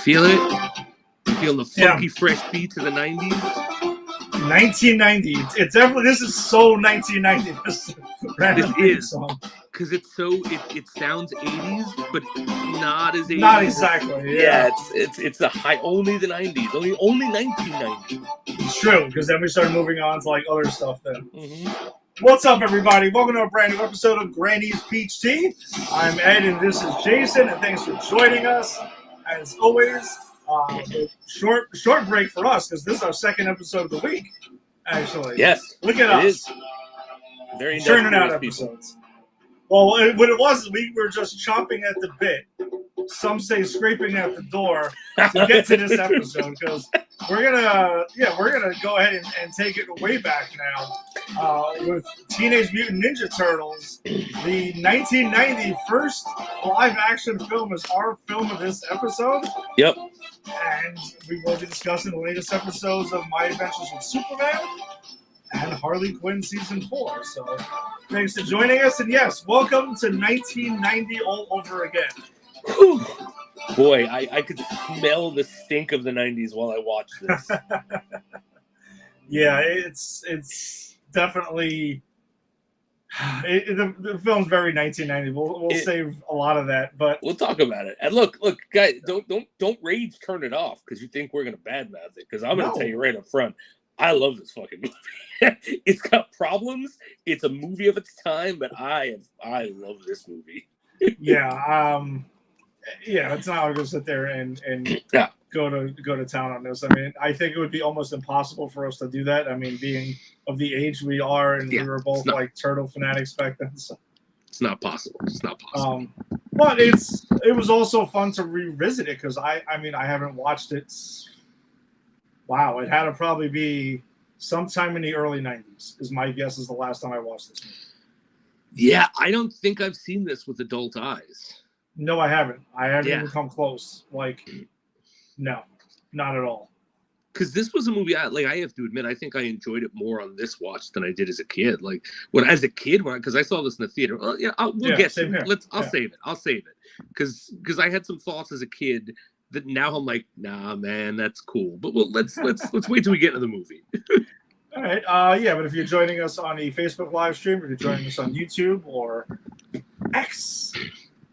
Feel it? You feel the funky, fresh beats of the 90s? 1990. It's definitely, this is so 1990. This is song. Because it's so, it sounds 80s, but not as 80s. Not exactly, yeah. It's the high, only the 90s, only 1990. It's true, because then we started moving on to like other stuff then. Mm-hmm. What's up, everybody? Welcome to a brand new episode of Granny's Peach Tea. I'm Ed, and this is Jason, and thanks for joining us. As always, short break for us because this is our second episode of the week. Actually, yes, look at us, is. Very churning out episodes. Well, what it was, we were just chomping at the bit. Some say scraping at the door to get to this episode because we're gonna go ahead and take it way back now with Teenage Mutant Ninja Turtles. The 1990 first live action film is our film of this episode. Yep. And we will be discussing the latest episodes of My Adventures with Superman and Harley Quinn Season 4. So thanks for joining us. And yes, welcome to 1990 all over again. Ooh. Boy, I could smell the stink of the 90s while I watched this. Yeah, it's definitely... The film's very 1990. We'll save a lot of that, but we'll talk about it. And look, guys, don't rage, turn it off because you think we're gonna badmouth it. Because I'm gonna tell you right up front, I love this fucking movie. It's got problems. It's a movie of its time, but I love this movie. Yeah, it's not going to sit there and go to town on this. I mean, I think it would be almost impossible for us to do that. I mean, being of the age we are, and we were both like turtle fanatics back then. So. It's not possible. It's not possible. But it was also fun to revisit it because I haven't watched it. Wow, it had to probably be sometime in the early 90s. Is my guess is the last time I watched this movie. Yeah, I don't think I've seen this with adult eyes. No, I haven't. I haven't even come close. Like, no, not at all. Because this was a movie, I have to admit, I think I enjoyed it more on this watch than I did as a kid. Like, because I saw this in the theater. Well, we'll get to it. I'll save it. I'll save it. Because I had some thoughts as a kid that now I'm like, nah, man, that's cool. But let's wait till we get into the movie. All right. But if you're joining us on the Facebook live stream, if you're joining us on YouTube or X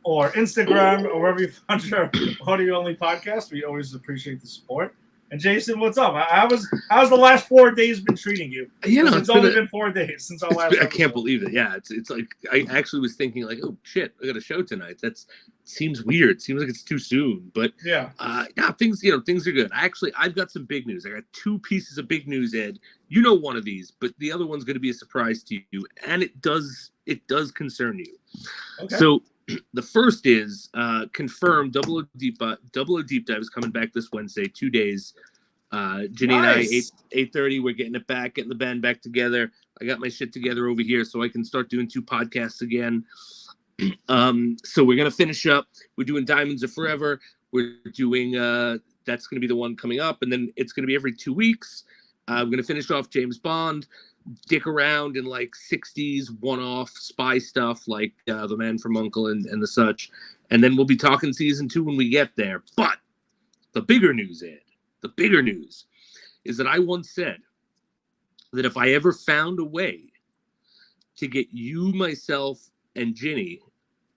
or Instagram or wherever you found your audio-only podcast, we always appreciate the support. And Jason, what's up? How's the last 4 days been treating you? It's only been 4 days since our last episode. I can't believe it. Yeah, it's like I actually was thinking like, oh shit, I got a show tonight. That seems weird. Seems like it's too soon. But things are good. I've got some big news. I got 2 pieces of big news, Ed. You know one of these, but the other one's going to be a surprise to you, and it does concern you. Okay. So the first is confirmed. Double O Deep Dive is coming back this Wednesday. 2 days. Jenny and I, 8:30. We're getting it back, getting the band back together. I got my shit together over here, so I can start doing 2 podcasts again. So we're gonna finish up. We're doing Diamonds Are Forever. We're doing that's gonna be the one coming up, and then it's gonna be every 2 weeks. We're gonna finish off James Bond. Dick around in like 60s one-off spy stuff like The Man from U.N.C.L.E. and the such. And then we'll be talking season 2 when we get there. But the bigger news, Ed, is that I once said that if I ever found a way to get you, myself, and Ginny,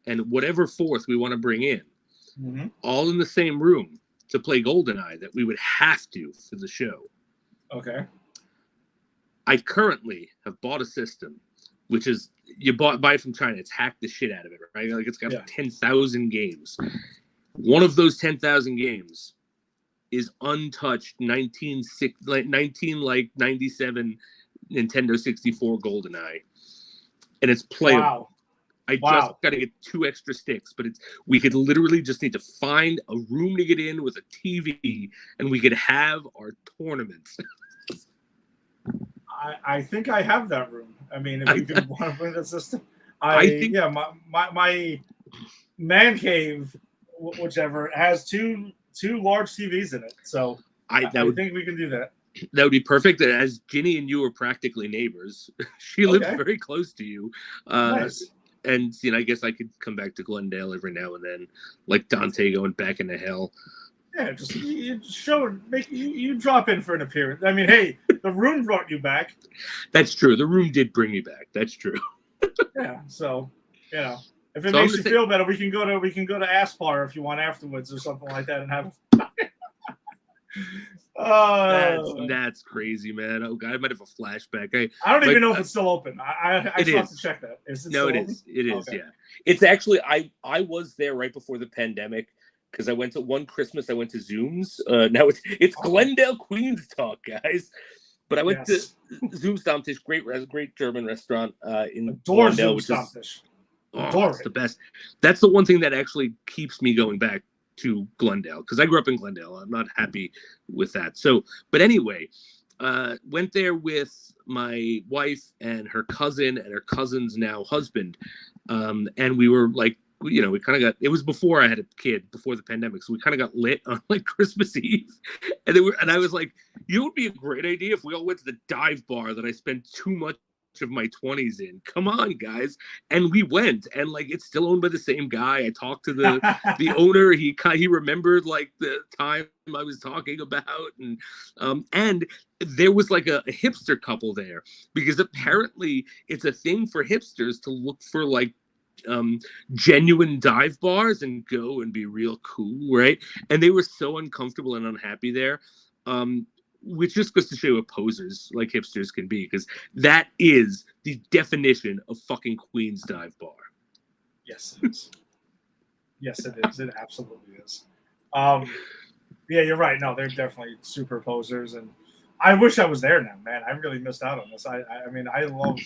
and whatever fourth we want to bring in, all in the same room to play GoldenEye, that we would have to for the show. Okay. I currently have bought a system, which is buy it from China. It's hacked the shit out of it, right? Like it's got 10,000 games. One of those 10,000 games is untouched 1997 Nintendo 64 GoldenEye, and it's playable. Wow. I just got to get 2 extra sticks, but we could literally just need to find a room to get in with a TV, and we could have our tournaments. I think I have that room. I mean, if you can want to bring the system, I think my man cave, whichever, has two large TVs in it. So I think we can do that. That would be perfect. As Ginny and you are practically neighbors, she lives very close to you. Nice. And I guess I could come back to Glendale every now and then, like Dante going back into hell. Yeah, just you drop in for an appearance. I mean, hey, the room brought you back. That's true. The room did bring me back. That's true. Yeah. So if it makes you feel better, we can go to Aspar if you want afterwards or something like that and have. That's crazy, man. Oh God, I might have a flashback. I don't even know if it's still open. I still have to check that. Is it still open? It is. Okay. Yeah, it's actually. I was there right before the pandemic because I went to one Christmas. I went to Zoom's. Now it's Glendale Queens talk, guys. But I went to Zoom Stammtisch, great German restaurant in Glendale, which is it's the best. That's the one thing that actually keeps me going back to Glendale, because I grew up in Glendale. I'm not happy with that. So, but anyway, went there with my wife and her cousin and her cousin's now husband. And we were like, we kind of got, it was before I had a kid, before the pandemic. So we kind of got lit on like Christmas Eve. And I was like, it would be a great idea if we all went to the dive bar that I spent too much of my 20s in. Come on, guys. And we went, and like it's still owned by the same guy. I talked to the owner. He remembered like the time I was talking about, and there was like a hipster couple there, because apparently it's a thing for hipsters to look for like genuine dive bars and go and be real cool, right? And they were so uncomfortable and unhappy there, which just goes to show what posers like hipsters can be, because that is the definition of fucking Queen's dive bar. Yes, it is. Yes, it is. It absolutely is. Yeah, you're right. No, they're definitely super posers, and I wish I was there now, man. I really missed out on this. I mean, I love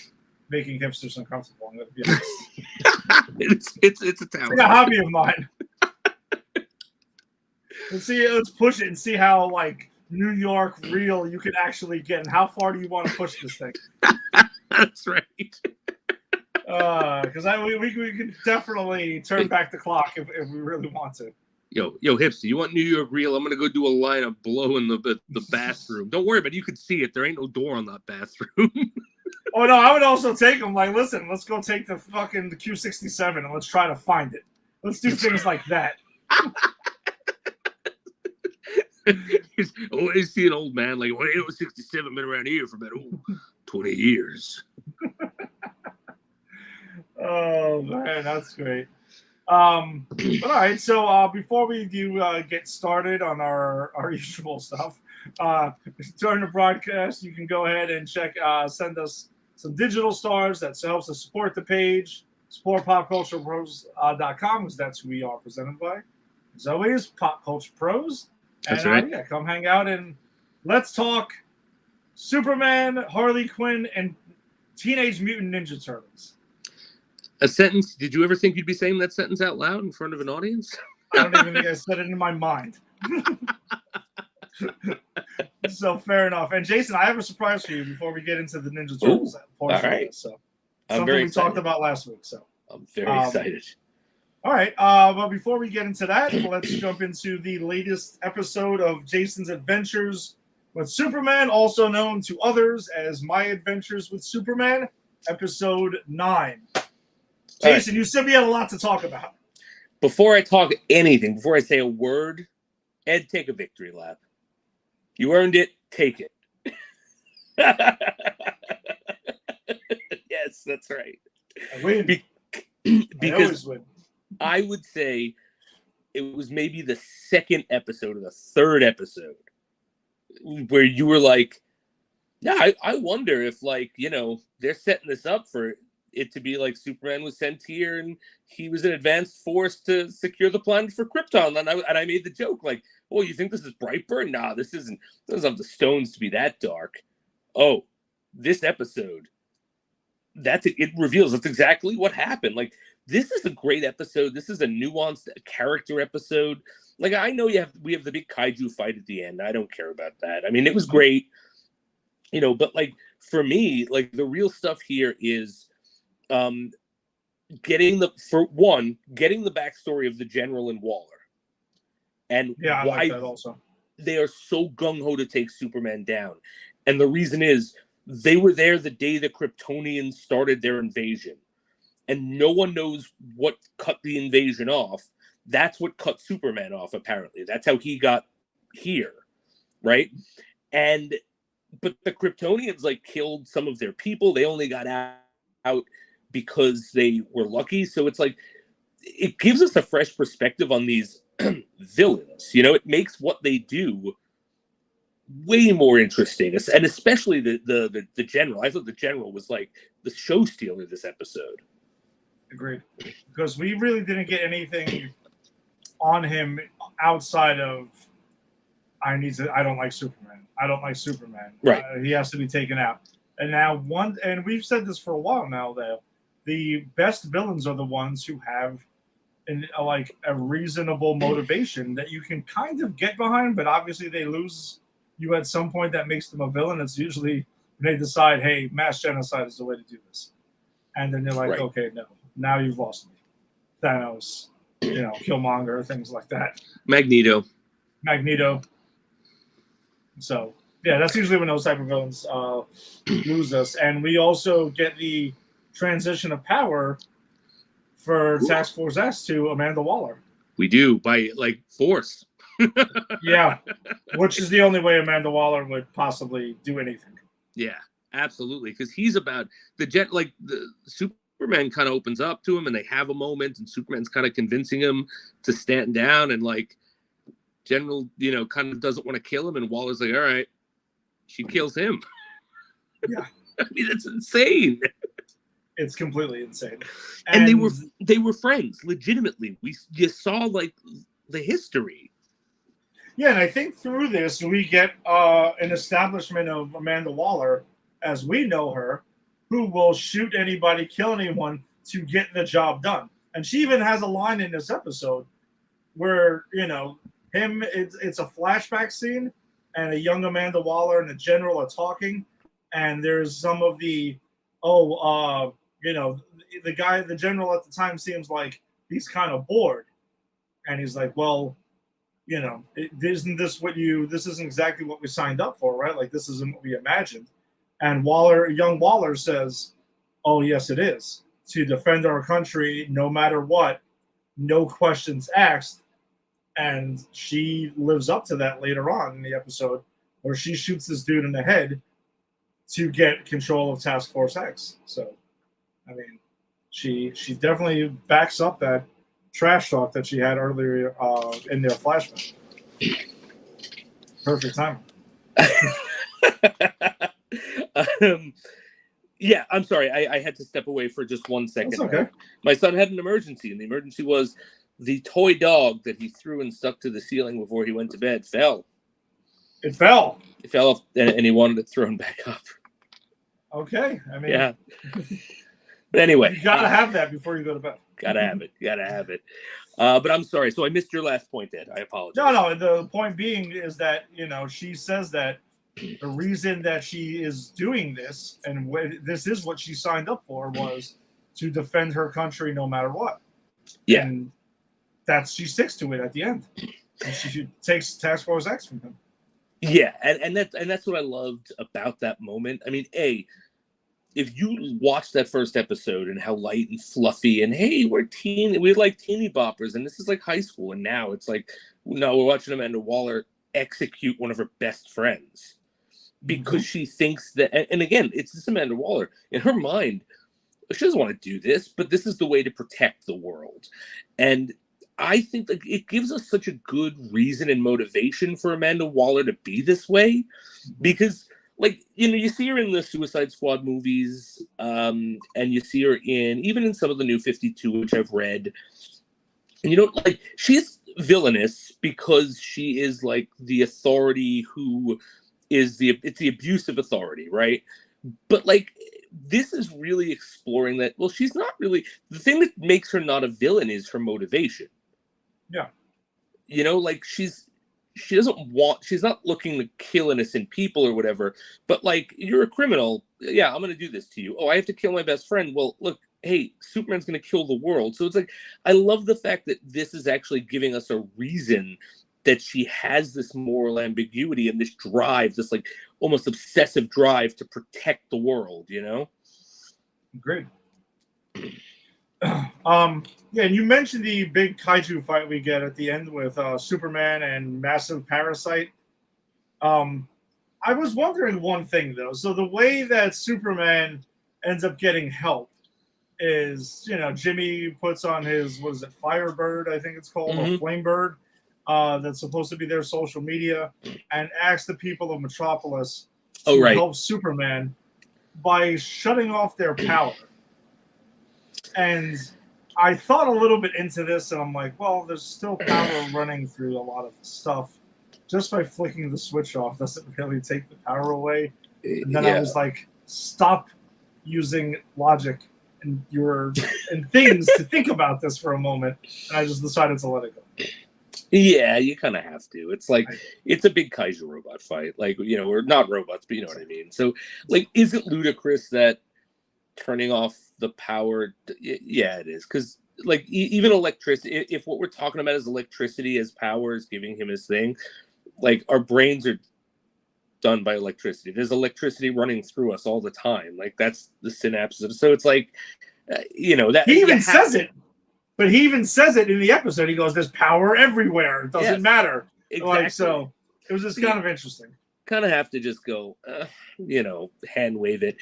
making hipsters uncomfortable. I'm going to be honest. it's a talent. It's like a hobby of mine. Let's push it and see how like New York real you can actually get, and how far do you want to push this thing? That's right. Because we can definitely turn back the clock if we really want to. Yo, hipster, you want New York real? I'm gonna go do a line of blow in the bathroom. Don't worry, but you can see it. There ain't no door on that bathroom. Oh no, I would also take them. Like, listen, let's go take the Q67 and let's try to find it. Let's do things like that. I see an old man like, well, it was 67, been around here for about 20 years. Oh man, that's great. All right, so before we do get started on our usual stuff, during the broadcast, you can go ahead and send us some digital stars. That helps us support the page, supportpopculturepros.com, because that's who we are presented by. As always, Pop Culture Pros. That's right. Yeah, come hang out and let's talk Superman, Harley Quinn, and Teenage Mutant Ninja Turtles. A sentence. Did you ever think you'd be saying that sentence out loud in front of an audience? I don't even think I said it in my mind. So fair enough. And Jason, I have a surprise for you before we get into the Ninja Turtles portion. All right. Of this, so something we talked about last week. So I'm very excited. All right. But before we get into that, let's jump into the latest episode of Jason's Adventures with Superman, also known to others as My Adventures with Superman, episode 9. Jason, you said we had a lot to talk about. Before I talk anything, before I say a word, Ed, take a victory lap. You earned it. Take it. Yes, that's right. I win. Because I always win. I would say it was maybe the second episode or the third episode where you were like, yeah, I wonder if, like, they're setting this up for it to be like Superman was sent here and he was an advanced force to secure the planet for Krypton. And I made the joke like, oh, you think this is Brightburn? Nah, this isn't. It doesn't have the stones to be that dark. Oh, this episode, it reveals that's exactly what happened. Like, this is a great episode. This is a nuanced character episode. Like, I know we have the big kaiju fight at the end. I don't care about that. I mean, it was great, but like for me, like the real stuff here is getting the backstory of the General and Waller. And I like that also. They are so gung-ho to take Superman down. And the reason is they were there the day the Kryptonians started their invasion. And no one knows what cut the invasion off. That's what cut Superman off, apparently. That's how he got here, right? But the Kryptonians, like, killed some of their people. They only got out because they were lucky. So it's like, it gives us a fresh perspective on these villains. It makes what they do way more interesting, and especially the General. I thought the General was like the show stealer this episode. Agreed, because we really didn't get anything on him outside of I don't like Superman. I don't like Superman. Right. He has to be taken out. And now and we've said this for a while now, though, the best villains are the ones who have a reasonable motivation that you can kind of get behind, but obviously they lose you at some point that makes them a villain. It's usually they decide, hey, mass genocide is the way to do this. And then they're like, okay, no, now you've lost me. Thanos, Killmonger, things like that. Magneto. So, yeah, that's usually when those type of villains lose us. And we also get the transition of power for Task Force X to Amanda Waller. We do, by, like, force. Yeah, which is the only way Amanda Waller would possibly do anything. Yeah, absolutely, because he's about the Superman kind of opens up to him, and they have a moment, and Superman's kind of convincing him to stand down, and like General, kind of doesn't want to kill him, and Waller's like, all right, she kills him. Yeah, I mean, it's insane. It's completely insane. And they were friends, legitimately. You saw like the history. Yeah, and I think through this we get an establishment of Amanda Waller as we know her, who will shoot anybody, kill anyone to get the job done. And she even has a line in this episode where, it's a flashback scene and a young Amanda Waller and the General are talking, and there's some of the the General at the time seems like he's kind of bored, and he's like, well, this isn't exactly what we signed up for, right? Like, this isn't what we imagined. And young Waller says, oh, yes, it is. To defend our country, no matter what, no questions asked. And she lives up to that later on in the episode, where she shoots this dude in the head to get control of Task Force X. So, I mean, she definitely backs up that trash talk that she had earlier in their flashback. Perfect time. Yeah, I'm sorry. I had to step away for just 1 second. That's okay. My son had an emergency, and the emergency was the toy dog that he threw and stuck to the ceiling before he went to bed fell. It fell. It fell off, and he wanted it thrown back up. Okay. I mean, yeah. But anyway, you gotta have that before you go to bed. Gotta have it. But I'm sorry. So I missed your last point, Ed. I apologize. No. The point being is that she says that the reason that she is doing this, and this is what she signed up for, was to defend her country no matter what. Yeah. And she sticks to it at the end. And she takes Task Force X from him. Yeah, and that's what I loved about that moment. I mean, if you watch that first episode and how light and fluffy, and hey, we're like teeny boppers, and this is like high school, and now it's like, no, we're watching Amanda Waller execute one of her best friends because she thinks that, and again, it's this Amanda Waller. In her mind, she doesn't want to do this, but this is the way to protect the world. And I think that it gives us such a good reason and motivation for Amanda Waller to be this way, because like, you see her in the Suicide Squad movies, and you see her even in some of the New 52, which I've read. And like, she's villainous because she is like the authority who is it's the abuse of authority, right? But like, this is really exploring that. Well, she's not really, the thing that makes her not a villain is her motivation. Yeah. Like, she's not looking to kill innocent people or whatever, but like, you're a criminal. Yeah, I'm going to do this to you. Oh, I have to kill my best friend. Well, look, hey, Superman's going to kill the world. So it's like, I love the fact that this is actually giving us a reason that she has this moral ambiguity and this drive, this like almost obsessive drive to protect the world, Great. Yeah, and you mentioned the big kaiju fight we get at the end with Superman and Massive Parasite. I was wondering one thing though. So the way that Superman ends up getting help is, Jimmy puts on his, what is it, Firebird, I think it's called, or Flamebird, that's supposed to be their social media, and asks the people of Metropolis to help Superman by shutting off their power. And I thought a little bit into this, and I'm like, well, there's still power running through a lot of the stuff. Just by flicking the switch off doesn't really take the power away. And then I was like, stop using logic and things to think about this for a moment. And I just decided to let it go. Yeah, you kind of have to. It's like, it's a big kaiju robot fight. Like, we're not robots, but you know what I mean. So, like, is it ludicrous that turning off the power? Yeah, it is. Because, like, even electricity, if what we're talking about is electricity as power is giving him his thing, like, our brains are done by electricity. There's electricity running through us all the time. Like, that's the synapses. So it's like, that he even says it. But he even says it in the episode. He goes, "There's power everywhere. It doesn't matter." Exactly. Like, so it was just kind of interesting. Kind of have to just go, hand wave it.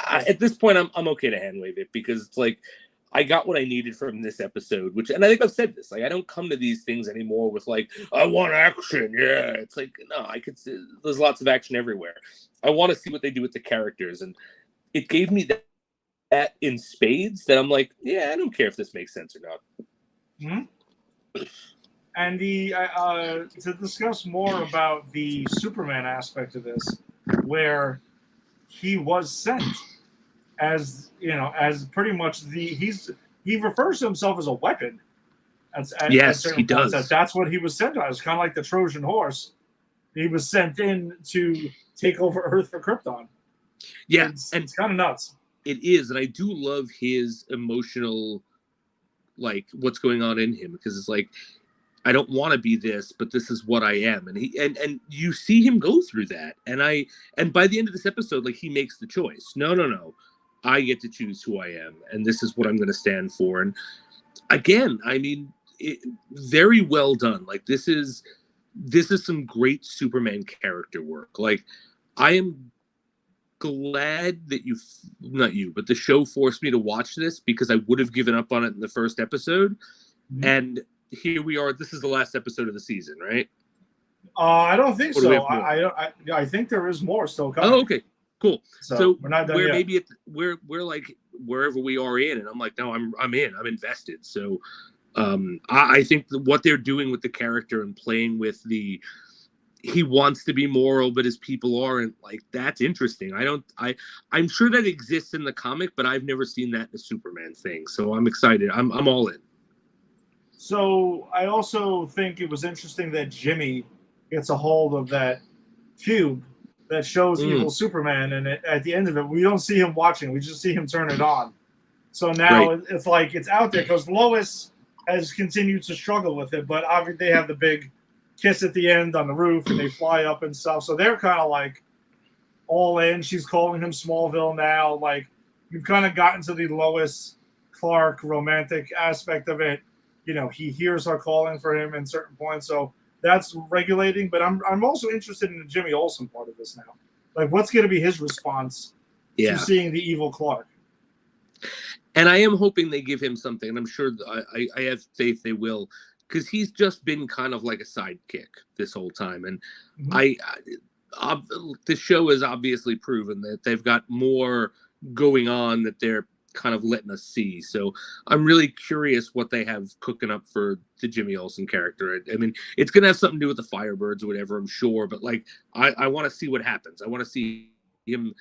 At this point, I'm okay to hand wave it because it's like, I got what I needed from this episode. And I think I've said this. Like, I don't come to these things anymore with like, I want action. Yeah, it's like, no, there's lots of action everywhere. I want to see what they do with the characters, and it gave me that in spades that I'm like, yeah, I don't care if this makes sense or not. Mm-hmm. And to discuss more about the Superman aspect of this, where he was sent as pretty much he refers to himself as a weapon. Yes, he does. That's what he was sent as, kind of like the Trojan horse. He was sent in to take over Earth for Krypton. Yeah, it's kind of nuts. It is, and I do love his emotional, like, what's going on in him, because it's like, I don't want to be this, but this is what I am, and and you see him go through that, and by the end of this episode, like, he makes the choice. No, I get to choose who I am, and this is what I'm going to stand for. And again, I mean, very well done. Like, this is some great Superman character work. Like, I am glad that but the show forced me to watch this, because I would have given up on it in the first episode. Mm-hmm. And here we are. This is the last episode of the season, right? I don't think so. I think there is more still coming. Oh, okay, cool. So we're not done yet. Maybe we're like wherever we are in, and I'm like, no, I'm in. I'm invested. So I think what they're doing with the character and playing with he wants to be moral, but his people aren't, like, that's interesting. I'm sure that exists in the comic, but I've never seen that in a Superman thing. So I'm excited. I'm all in. So I also think it was interesting that Jimmy gets a hold of that cube that shows evil Superman, and at the end of it, we don't see him watching. We just see him turn it on. So now it's like it's out there, because Lois has continued to struggle with it, but obviously they have the big kiss at the end on the roof, and they fly up and stuff. So they're kind of like all in. She's calling him Smallville now. Like, you've kind of gotten to the Lois Clark romantic aspect of it. He hears her calling for him in certain points. So that's regulating. But I'm also interested in the Jimmy Olsen part of this now. Like, what's going to be his response to seeing the evil Clark? And I am hoping they give him something. And I'm sure I have faith they will. Because he's just been kind of like a sidekick this whole time. And the show has obviously proven that they've got more going on that they're kind of letting us see. So I'm really curious what they have cooking up for the Jimmy Olsen character. I mean, it's going to have something to do with the Firebirds or whatever, I'm sure. But like, I want to see what happens. I want to see him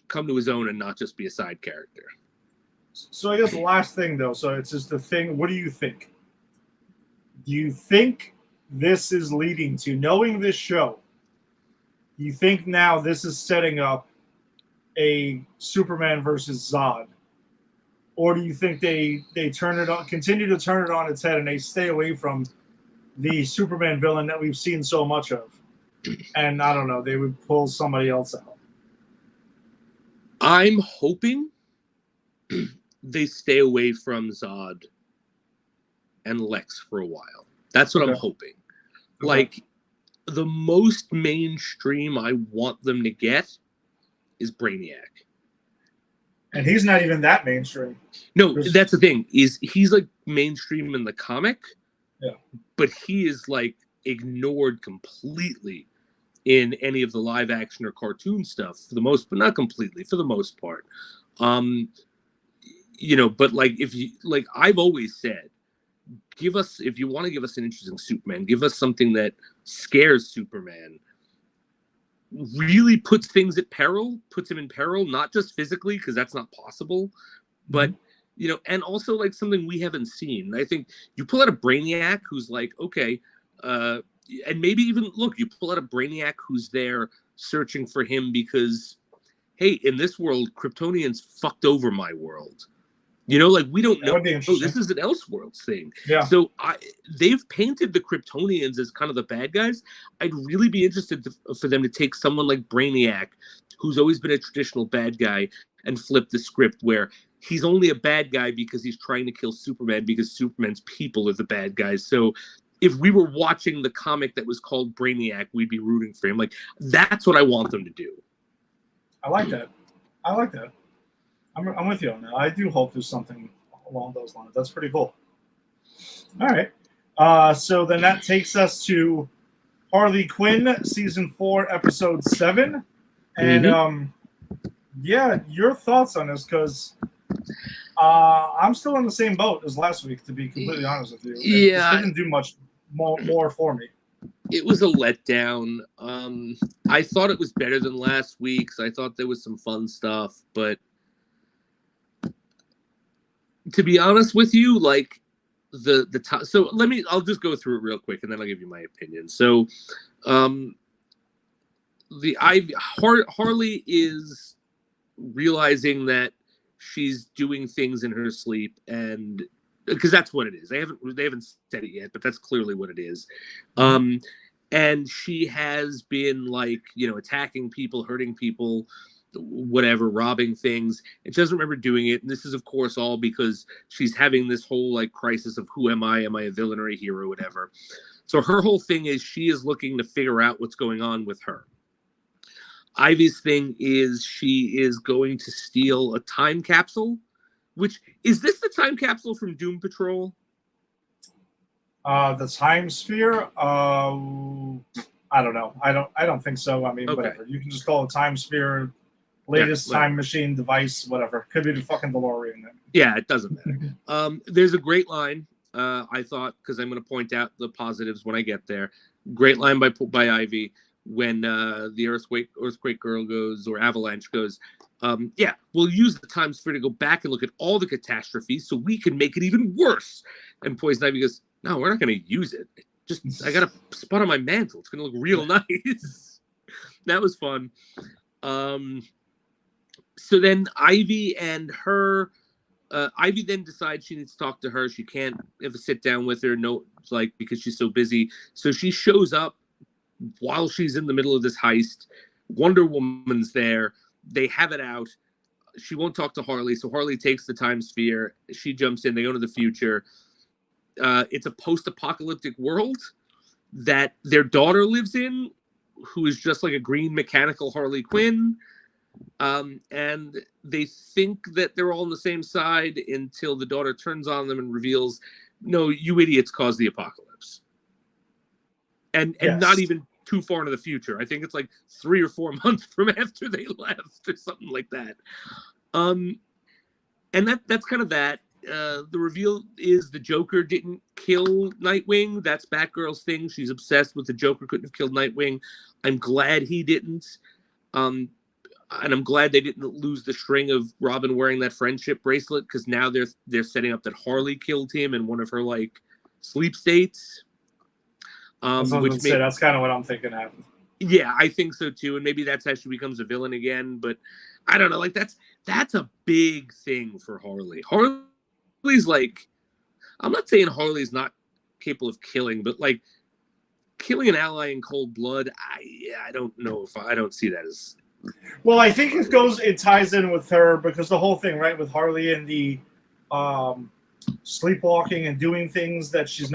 come to his own and not just be a side character. So I guess the last thing, though, so it's just the thing. What do you think? Do you think this is leading to, knowing this show, do you think now this is setting up a Superman versus Zod? Or do you think they turn it on, continue to turn it on its head, and they stay away from the Superman villain that we've seen so much of? And I don't know, they would pull somebody else out. I'm hoping they stay away from Zod and Lex for a while. That's what I'm hoping. Okay. Like, the most mainstream I want them to get is Brainiac. And he's not even that mainstream. No, that's the thing. He's like mainstream in the comic, but he is like ignored completely in any of the live action or cartoon stuff for the most, but not completely, for the most part. But like, if you, like, I've always said, if you want to give us an interesting Superman, give us something that scares Superman, really puts things at peril, puts him in peril, not just physically, because that's not possible, but, and also like something we haven't seen. I think you pull out a Brainiac who's like, okay, and maybe even, look, you pull out a Brainiac who's there searching for him because, hey, in this world, Kryptonians fucked over my world. Like, we don't know. Oh, this is an Elseworlds thing. Yeah. So they've painted the Kryptonians as kind of the bad guys. I'd really be interested for them to take someone like Brainiac, who's always been a traditional bad guy, and flip the script where he's only a bad guy because he's trying to kill Superman because Superman's people are the bad guys. So if we were watching the comic that was called Brainiac, we'd be rooting for him. Like, that's what I want them to do. I like that. I'm with you on that. I do hope there's something along those lines. That's pretty cool. All right. So then that takes us to Harley Quinn, Season 4, Episode 7. And, your thoughts on this, because I'm still in the same boat as last week, to be completely honest with you. It didn't do much more for me. It was a letdown. I thought it was better than last week's. I thought there was some fun stuff, but to be honest with you, like so I'll just go through it real quick and then I'll give you my opinion. So, Harley is realizing that she's doing things in her sleep, and because that's what it is. They haven't said it yet, but that's clearly what it is. And she has been like, attacking people, hurting people, whatever, robbing things, and she doesn't remember doing it. And this is, of course, all because she's having this whole like crisis of, who am I? Am I a villain or a hero? Whatever. So her whole thing is she is looking to figure out what's going on with her. Ivy's thing is she is going to steal a time capsule. Which is this the time capsule from Doom Patrol? The time sphere. I don't know. I don't think so. I mean, whatever. You can just call it time sphere. Latest time machine device, whatever. Could be the fucking DeLorean. Yeah, it doesn't matter. There's a great line, I thought, because I'm going to point out the positives when I get there. Great line by Ivy when the earthquake girl goes, or Avalanche goes, we'll use the time sphere to go back and look at all the catastrophes so we can make it even worse. And Poison Ivy goes, no, we're not going to use it. I got a spot on my mantle. It's going to look real nice. That was fun. So then Ivy and her, Ivy then decides she needs to talk to her. She can't have a sit down with her, because she's so busy. So she shows up while she's in the middle of this heist. Wonder Woman's there. They have it out. She won't talk to Harley, so Harley takes the time sphere. She jumps in. They go to the future. It's a post-apocalyptic world that their daughter lives in, who is just like a green mechanical Harley Quinn. And they think that they're all on the same side until the daughter turns on them and reveals, no, you idiots caused the apocalypse. And not even too far into the future. I think it's like 3 or 4 months from after they left or something like that. And that's kind of that. The reveal is the Joker didn't kill Nightwing. That's Batgirl's thing. She's obsessed with the Joker couldn't have killed Nightwing. I'm glad he didn't. And I'm glad they didn't lose the string of Robin wearing that friendship bracelet, because now they're setting up that Harley killed him in one of her like sleep states. That's kind of what I'm thinking happened. Yeah, I think so too, and maybe that's how she becomes a villain again. But I don't know. Like that's a big thing for Harley. Harley's like, I'm not saying Harley's not capable of killing, but like killing an ally in cold blood, I don't know if I don't see that as. Well, I think it ties in with her, because the whole thing, right, with Harley and the sleepwalking and doing things that she's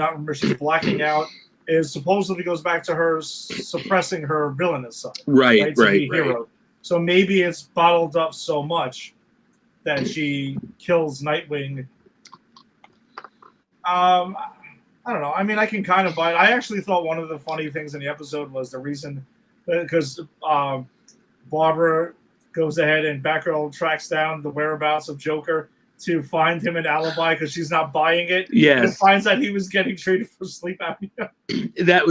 blacking out, is supposedly goes back to her suppressing her villainous side. Right. Hero. So maybe it's bottled up so much that she kills Nightwing. I don't know. I mean, I can kind of buy it. I actually thought one of the funny things in the episode was the reason, because Barbara goes ahead and Batgirl tracks down the whereabouts of Joker to find him an alibi because she's not buying it. Yes. And finds out he was getting treated for sleep apnea. That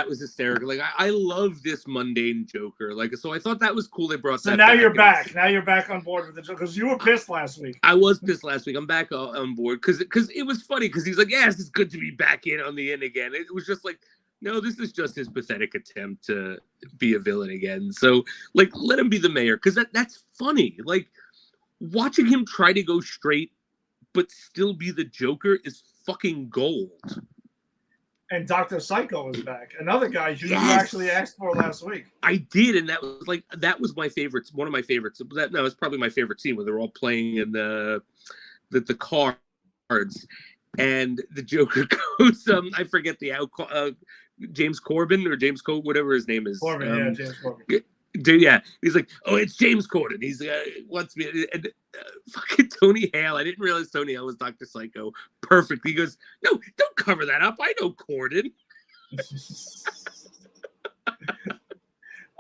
was hysterical. Like I love this mundane Joker. Like, so I thought that was cool. They brought so that. Now you're back. Now you're back on board with the Joker, because you were pissed last week. I was pissed last week. I'm back on board because it was funny, because he's like, yes, it's good to be back in on the in again. It was just like, no, this is just his pathetic attempt to be a villain again. So like, let him be the mayor, because that's funny. Like, watching him try to go straight but still be the Joker is fucking gold. And Dr. Psycho is back. Another guy you actually asked for last week. I did, and that was my favorite. One of my favorites. It's probably my favorite scene where they're all playing in the cards, and the Joker goes, I forget James Corbin or James whatever his name is. Corbin, James Corbin. Yeah, he's like, oh, it's James Corden. He's wants me, and fucking Tony Hale. I didn't realize Tony Hale was Dr. Psycho. Perfect. He goes, no, don't cover that up. I know Corden.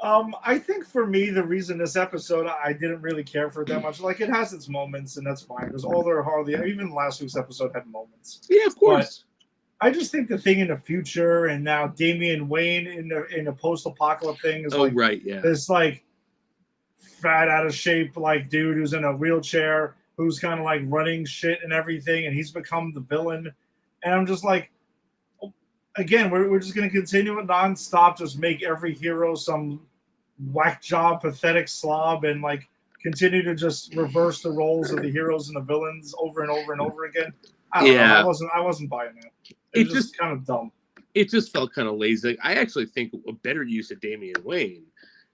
I think for me, the reason this episode I didn't really care for it that much. Like, it has its moments, and that's fine, because all their Harley, even last week's episode had moments. Yeah, of course. But I just think the thing in the future, and now Damian Wayne in the post-apocalypse thing is this like fat, out of shape like dude who's in a wheelchair, who's kind of like running shit and everything, and he's become the villain. And I'm just like, again, we're just gonna continue it nonstop, just make every hero some whack job, pathetic slob, and like continue to just reverse the roles of the heroes and the villains over and over and over again. I don't know. I wasn't buying that. It was just kind of dumb. It just felt kind of lazy. I actually think a better use of Damian Wayne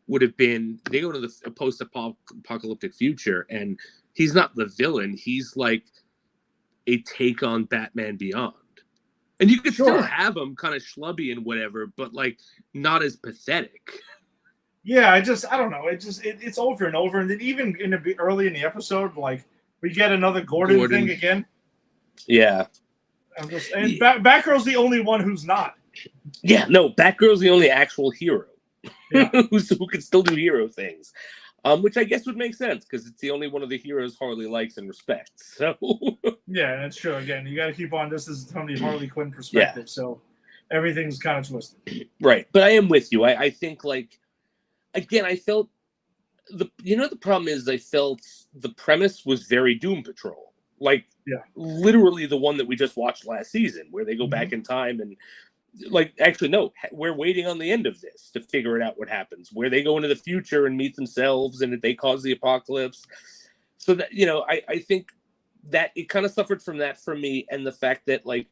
would have been, they go to the post-apocalyptic future, and he's not the villain. He's like a take on Batman Beyond. And you could still have him kind of schlubby and whatever, but like not as pathetic. Yeah, I don't know. It's over and over. And then even early in the episode, like we get another Gordon thing again. Yeah. Batgirl's the only one who's not. Yeah, no, Batgirl's the only actual hero who can still do hero things, which I guess would make sense because it's the only one of the heroes Harley likes and respects. So yeah, that's true. Again, you got to keep on. This is from the Harley Quinn perspective, so everything's kind of twisted. Right, but I am with you. I think like again, I felt the problem is I felt the premise was very Doom Patrol. Like, literally the one that we just watched last season, where they go back in time and, like, actually, no, we're waiting on the end of this to figure it out what happens, where they go into the future and meet themselves and they cause the apocalypse. So that, I think that it kind of suffered from that for me, and the fact that, like,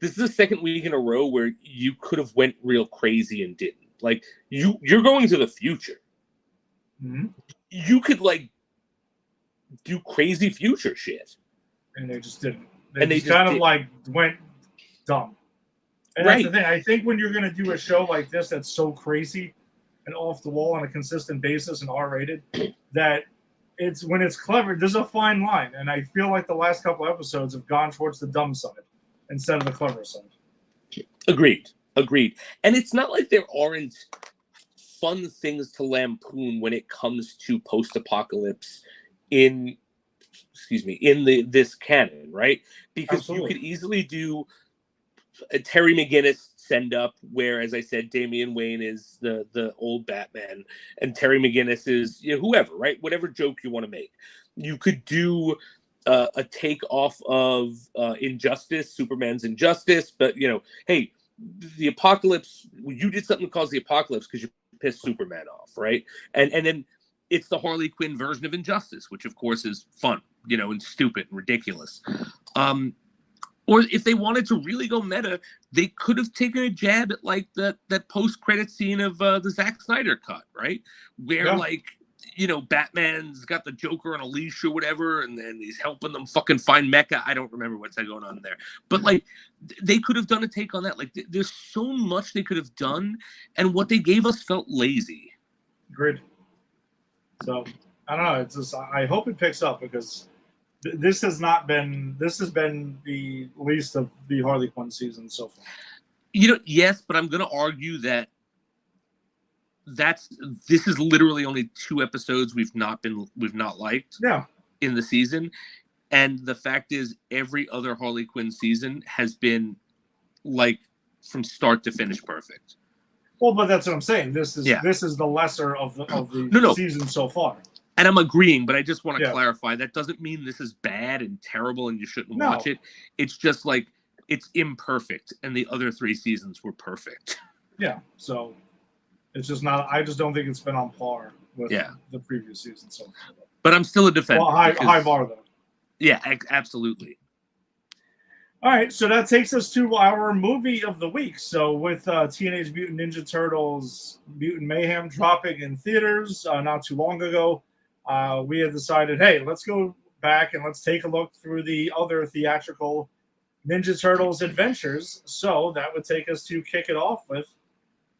this is the second week in a row where you could have went real crazy and didn't. Like, you're going to the future. Mm-hmm. You could, like, do crazy future shit, and they just didn't. They just kind of like went dumb. And that's the thing. I think when you're going to do a show like this that's so crazy and off the wall on a consistent basis and R-rated, that it's when it's clever. There's a fine line, and I feel like the last couple episodes have gone towards the dumb side instead of the clever side. Agreed. Agreed. And it's not like there aren't fun things to lampoon when it comes to post-apocalypse in this canon, right? Because Absolutely. you could easily do a Terry McGinnis send up where, as I said, Damian Wayne is the old Batman and Terry McGinnis is whoever, right? Whatever joke you want to make. You could do a take off of Injustice, Superman's Injustice, but hey, the apocalypse, you did something that caused the apocalypse because you pissed Superman off, right? And then it's the Harley Quinn version of Injustice, which of course is fun, and stupid and ridiculous. Or if they wanted to really go meta, they could have taken a jab at like that post-credit scene of the Zack Snyder cut, right? Where Batman's got the Joker on a leash or whatever, and then he's helping them fucking find Mecca. I don't remember what's going on there. But like they could have done a take on that. Like there's so much they could have done, and what they gave us felt lazy. Agreed. So I don't know. It's just I hope it picks up because this has been the least of the Harley Quinn season so far. Yes, but I'm going to argue that this is literally only 2 episodes we've not liked in the season, and the fact is every other Harley Quinn season has been like from start to finish perfect. Well, but that's what I'm saying. This is the lesser of the season so far. And I'm agreeing, but I just want to clarify that doesn't mean this is bad and terrible and you shouldn't watch it. It's just like it's imperfect, and the other 3 seasons were perfect. Yeah, so it's just not. I just don't think it's been on par with the previous season. So, but I'm still a defender. Well, high bar though. Yeah, absolutely. All right, so that takes us to our movie of the week. So with Teenage Mutant Ninja Turtles Mutant Mayhem dropping in theaters not too long ago, we had decided, hey, let's go back and let's take a look through the other theatrical Ninja Turtles adventures. So that would take us to kick it off with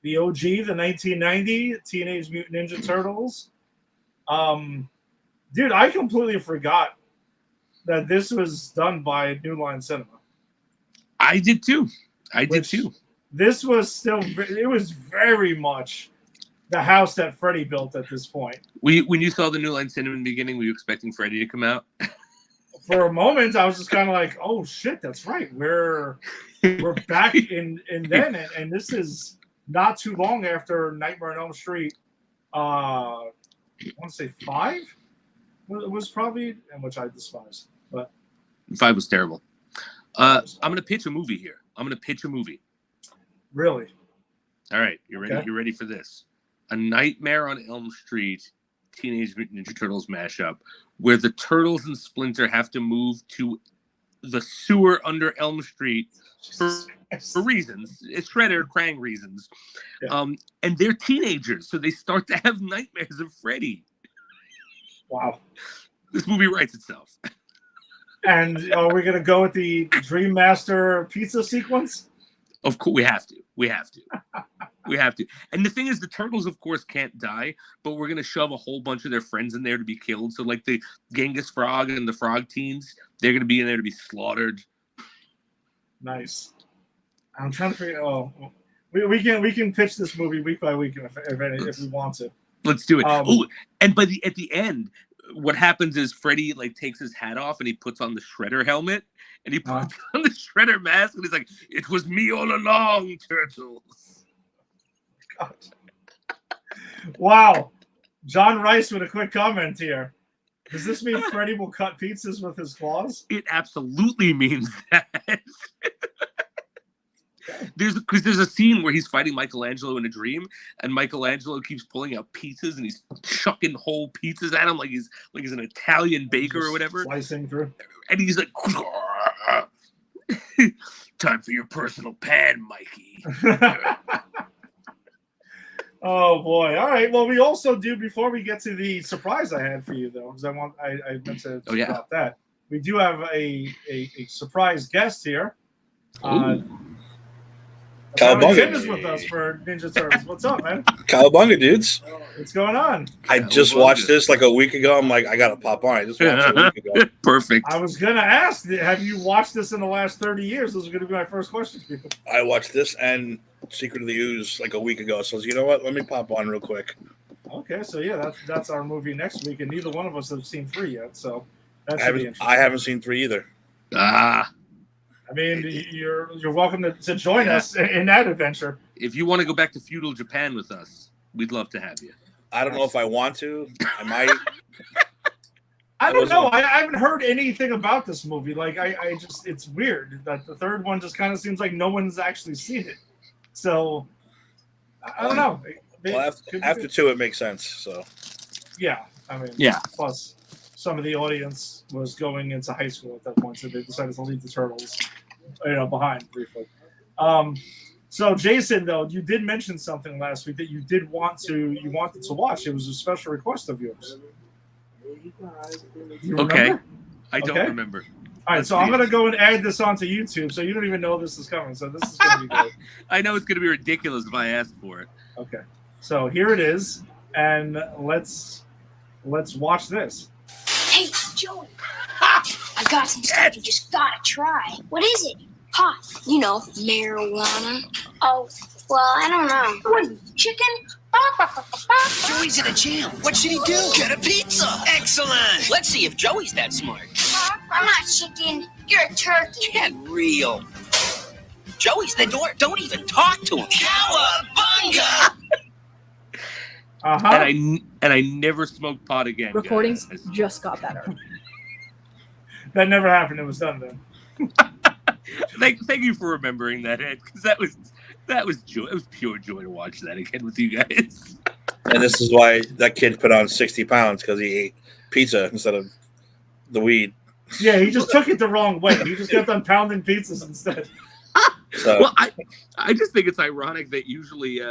the OG, the 1990 Teenage Mutant Ninja Turtles. Dude, I completely forgot that this was done by New Line Cinema. I did too. This was it was very much the house that Freddy built at this point. When you saw the New Line Cinema in the beginning, were you expecting Freddy to come out? For a moment, I was just kind of like, "Oh shit, that's right. We're back in then," and this is not too long after Nightmare on Elm Street. I want to say 5 was probably, and which I despise, but 5 was terrible. I'm gonna pitch a movie here. Really? All right, you ready? Okay. You ready for this? A Nightmare on Elm Street Teenage Mutant Ninja Turtles mashup where the Turtles and Splinter have to move to the sewer under Elm Street for reasons. It's Shredder, Krang reasons. Yeah. And they're teenagers, so they start to have nightmares of Freddy. Wow. This movie writes itself. And are we going to go with the Dream Master pizza sequence? Of course, we have to. We have to. And the thing is, the Turtles, of course, can't die, but we're going to shove a whole bunch of their friends in there to be killed. So, like, the Genghis Frog and the Frog Teens, they're going to be in there to be slaughtered. Nice. I'm trying to figure out. We can pitch this movie week by week if we want to. Let's do it. And at the end, what happens is Freddy takes his hat off and he puts on the Shredder helmet and he puts on the Shredder mask and he's like, "It was me all along, Turtles." God. Wow. John Rice with a quick comment here. Does this mean Freddy will cut pizzas with his claws? It absolutely means that. There's a scene where he's fighting Michelangelo in a dream, and Michelangelo keeps pulling out pizzas, and he's chucking whole pizzas at him like he's an Italian baker or whatever. Slicing through, and he's like, "Time for your personal pan, Mikey." Oh boy! All right. Well, we also do before we get to the surprise I had for you, though, because I meant to talk about that. We do have a surprise guest here. Quinn is with us for Ninja Turtles. What's up, man? Cowabunga, dudes. What's going on? I just watched this like a week ago. I'm like, I gotta pop on. I just watched it a week ago. Perfect. I was gonna ask, have you watched this in the last 30 years? Those are gonna be my first questions, people. I watched this and Secret of the Ooze like a week ago. So you know what? Let me pop on real quick. Okay, so yeah, that's our movie next week, and neither one of us have seen 3 yet. So that's I haven't seen 3 either. I mean, you're welcome to join us in that adventure. If you want to go back to feudal Japan with us, we'd love to have you. I don't know if I want to. I might. I don't know. I haven't heard anything about this movie. Like, I just, it's weird that the third one just kind of seems like no one's actually seen it. So, I don't know. Well, after 2, it makes sense. So, yeah. I mean, plus, some of the audience was going into high school at that point, so they decided to leave the Turtles, behind briefly. So Jason, though, you did mention something last week that you wanted to watch. It was a special request of yours. Okay, I don't remember. All right, so I'm gonna go and add this onto YouTube, so you don't even know this is coming. So this is gonna be good. I know it's gonna be ridiculous if I ask for it. Okay, so here it is, and let's watch this. Hey, Joey. I got some stuff you just gotta try. What is it? Pot. Marijuana. Oh, well, I don't know. What, chicken? Joey's in a jam. What should he do? Get a pizza. Excellent. Let's see if Joey's that smart. I'm not chicken. You're a turkey. Get real. Joey's the door. Don't even talk to him. Cowabunga! Uh-huh. And I never smoked pot again. Recordings just got better. That never happened. It was done then. Thank you for remembering that, Ed, because that was joy. It was pure joy to watch that again with you guys. And this is why that kid put on 60 pounds, because he ate pizza instead of the weed. Yeah, he just took it the wrong way. He just kept on pounding pizzas instead. So. Well, I just think it's ironic that usually,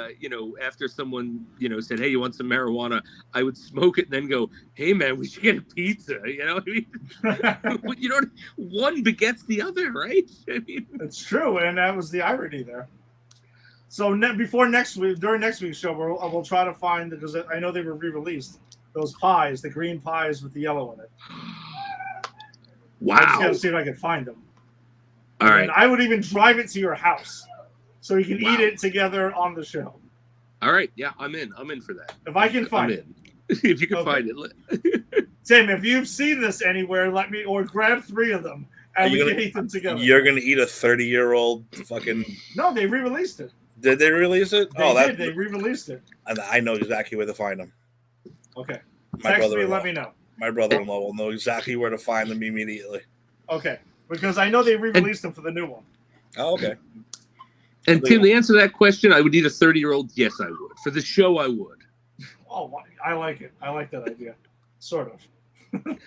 after someone, said, "Hey, you want some marijuana?" I would smoke it and then go, "Hey, man, we should get a pizza." You know what I mean? One begets the other, right? I mean, it's true, and that was the irony there. So during next week's show, we'll try to find, because I know they were re-released, those pies, the green pies with the yellow in it. Wow! I just gotta see if I can find them. All right. And I would even drive it to your house so we can eat it together on the show. All right. Yeah, I'm in. I'm in for that. If I can find it. If you can find it. Tim, if you've seen this anywhere, let me, or grab 3 of them and we can eat them together. You're going to eat a 30-year-old fucking... No, they re-released it. Did they release it? They re-released it. And I know exactly where to find them. Okay. Text me, let me know. My brother-in-law will know exactly where to find them immediately. Okay. Because I know they re-released them for the new one. Oh, okay. And Tim, the answer to that question, I would eat a 30-year-old. Yes, I would. For the show, I would. Oh, I like it. I like that idea. Sort of.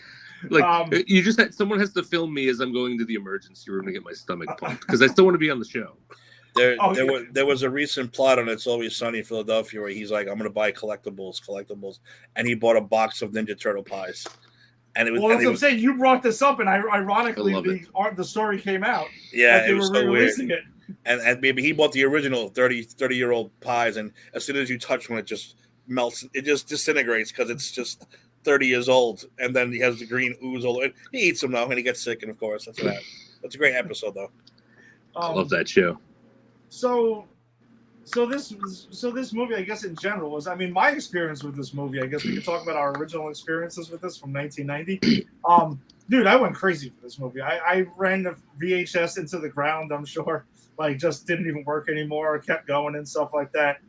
You just someone has to film me as I'm going to the emergency room to get my stomach pumped, because I still want to be on the show. There was a recent plot on It's Always Sunny in Philadelphia where he's like, I'm going to buy collectibles, and he bought a box of Ninja Turtle pies. And it was, well, that's what I'm saying. You brought this up, and ironically, the story came out. Yeah, it was so weird. It. And maybe he bought the original 30-year-old pies, and as soon as you touch one, it just melts. It just disintegrates because it's just 30 years old. And then he has the green ooze all over. He eats them, though, and he gets sick, and of course, that's that. That's a great episode, though. I love that show. So this movie, I guess in general, was, I mean, my experience with this movie, I guess we could talk about our original experiences with this from 1990. Dude, I went crazy for this movie. I ran the VHS into the ground, I'm sure. Like, just didn't even work anymore. Kept going and stuff like that.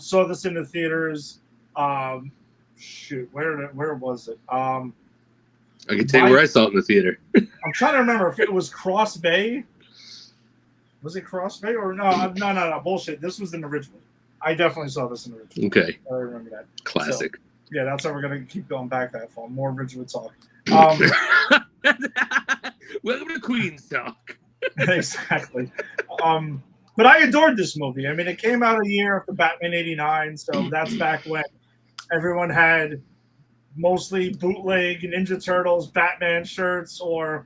Saw this in the theaters. Where was it? I can tell you where I saw it in the theater. I'm trying to remember if it was Cross Bay. Was it Cross Bay or no, bullshit. This was an original. I definitely saw this in the original. Okay. I remember that. Classic. So, yeah, that's how we're going to keep going back that far. More original talk. Welcome to Queen's Talk. Exactly. But I adored this movie. I mean, it came out a year after Batman 89, so that's back when everyone had mostly bootleg Ninja Turtles, Batman shirts, or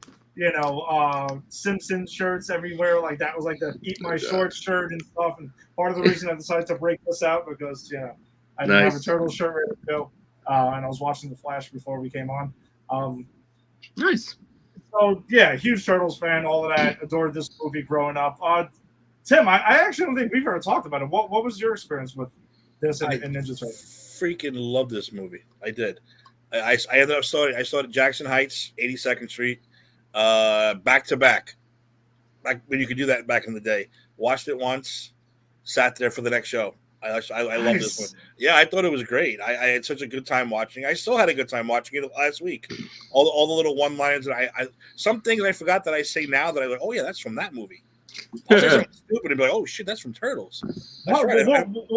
Simpsons shirts everywhere. Like that was like the "Eat My Shorts" shirt and stuff. And part of the reason I decided to break this out because I didn't have a Turtle shirt ready to go, and I was watching The Flash before we came on. Nice. So yeah, huge Turtles fan. All of that. Adored this movie growing up. Tim, I actually don't think we've ever talked about it. What was your experience with this and Ninja Turtles? Freaking love this movie. I did. I ended up saw it at Jackson Heights, 82nd Street, back to back. Like when you could do that back in the day. Watched it once, sat there for the next show. I love this one. Yeah, I thought it was great. I had such a good time watching. I still had a good time watching it last week. All the little one-liners that I some things I forgot that I say now that I go, oh yeah, that's from that movie. I'll say something stupid and be like, oh shit, that's from Turtles. That's right.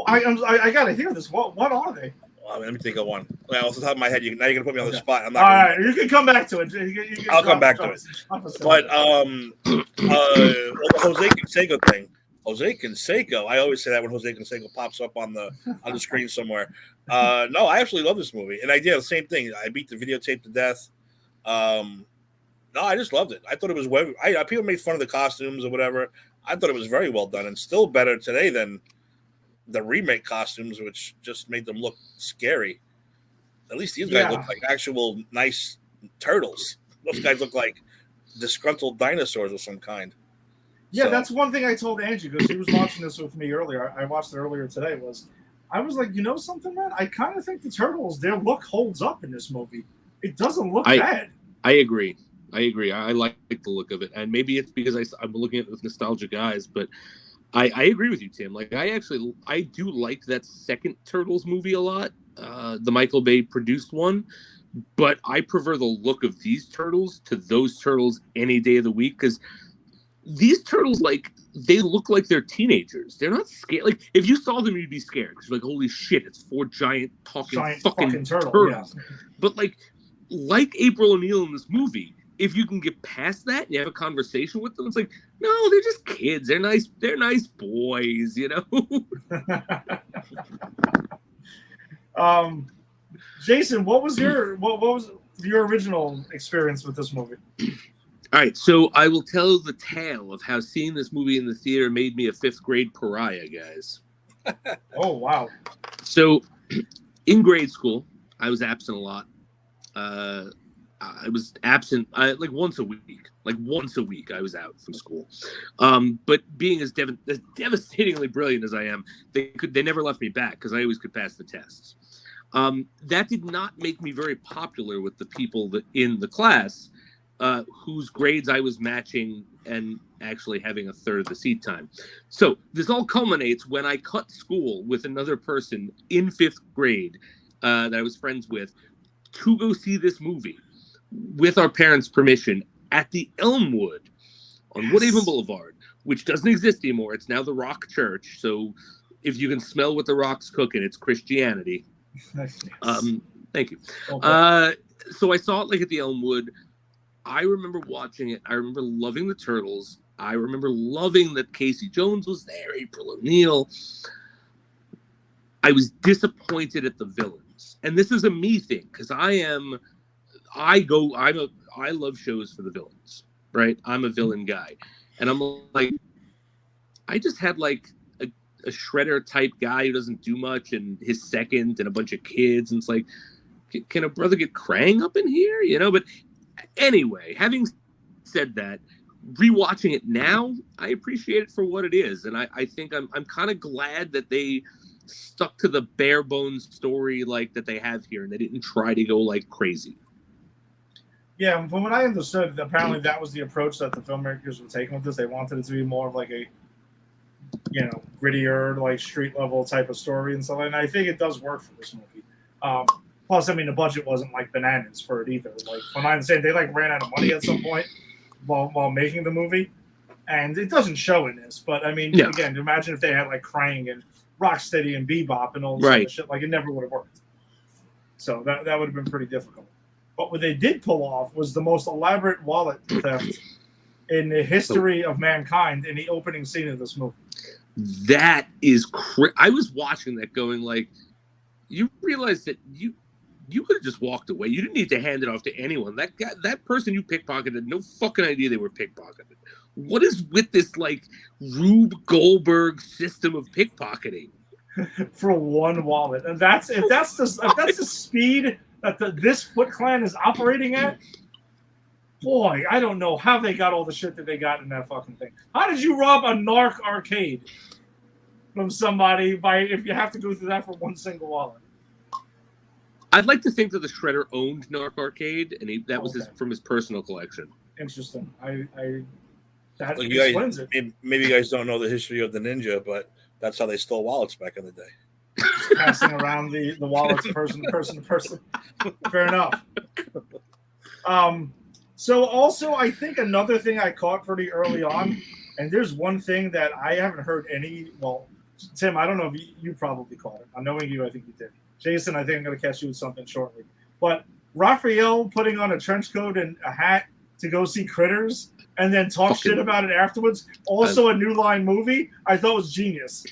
I gotta hear this. What are they? Let me think of one. Well, off the top of my head, now you're gonna put me on the spot. I'm not. All right, you can come back to it. I'll come back to it. But the Jose Canseco thing. Jose Canseco. I always say that when Jose Canseco pops up on the screen somewhere. No, I absolutely love this movie, and I did the same thing. I beat the videotape to death. No, I just loved it. I thought it was people made fun of the costumes or whatever. I thought it was very well done, and still better today than the remake costumes, which just made them look scary. At least these guys look like actual nice turtles. Those guys look like disgruntled dinosaurs of some kind. Yeah, so. That's one thing I told Angie because she was watching this with me earlier. I watched it earlier today. I was like, you know something, man? I kind of think the turtles, their look holds up in this movie. It doesn't look bad. I agree. I like the look of it, and maybe it's because I'm looking at it with nostalgic eyes, but I agree with you, Tim. Like I do like that second Turtles movie a lot, the Michael Bay produced one, but I prefer the look of these turtles to those turtles any day of the week because these turtles, like, they look like they're teenagers. They're not scared. Like, if you saw them, you'd be scared because you're like, holy shit, it's 4 giant fucking turtles. Yeah. But like April O'Neil in this movie, if you can get past that and you have a conversation with them, it's like, no, they're just kids. They're nice boys, you know? Jason, what was your original experience with this movie? All right, so I will tell the tale of how seeing this movie in the theater made me a 5th grade pariah, guys. Oh, wow. So in grade school, I was absent a lot. I was absent like once a week. Like once a week, I was out from school. But being as devastatingly brilliant as I am, they never left me back because I always could pass the tests. That did not make me very popular with the people in the class whose grades I was matching and actually having a third of the seat time. So this all culminates when I cut school with another person in 5th grade that I was friends with to go see this movie with our parents' permission at the Elmwood on Woodhaven Boulevard, which doesn't exist anymore. It's now the Rock Church. So if you can smell what the Rock's cooking, it's Christianity. Yes. Thank you. Okay. So I saw it like at the Elmwood. I remember watching it. I remember loving the Turtles. I remember loving that Casey Jones was there, April O'Neil. I was disappointed at the villains. And this is a me thing, because I love shows for the villains, right? I'm a villain guy. And I'm like, I just had like a Shredder type guy who doesn't do much and his second and a bunch of kids. And it's like, can a brother get Krang up in here? You know, but anyway, having said that, rewatching it now, I appreciate it for what it is. And I think I'm kind of glad that they stuck to the bare bones story like that they have here and they didn't try to go like crazy. Yeah, from what I understood, apparently that was the approach that the filmmakers were taking with this. They wanted it to be more of like a, grittier, like street level type of story and stuff. And I think it does work for this movie. Plus, I mean, the budget wasn't like bananas for it either. Like, from what I'm saying, they like ran out of money at some point while making the movie, and it doesn't show in this. But I mean, again, imagine if they had like Krang and Rocksteady and Bebop and all this kind of shit. Like, it never would have worked. So that would have been pretty difficult. But what they did pull off was the most elaborate wallet theft in the history of mankind in the opening scene of this movie. That is I was watching that going like, you realize that you could have just walked away. You didn't need to hand it off to anyone. That guy, that person you pickpocketed, had no fucking idea they were pickpocketed. What is with this like Rube Goldberg system of pickpocketing? For one wallet, and if that's the speed that this Foot Clan is operating at. Boy, I don't know how they got all the shit that they got in that fucking thing. How did you rob a Narc arcade from somebody if you have to go through that for one single wallet? I'd like to think that the Shredder owned Narc Arcade, and that was from his personal collection. Interesting. That Like explains it. Maybe you guys don't know the history of the Ninja, but that's how they stole wallets back in the day. Just passing around the wallets person to person to person. Fair enough. So also, I think another thing I caught pretty early on, and there's one thing that I haven't heard Tim, I don't know if you probably caught it. I'm knowing you, I think you did. Jason, I think I'm going to catch you with something shortly. But Raphael putting on a trench coat and a hat to go see Critters and then talk shit about it afterwards, also a New Line movie, I thought was genius.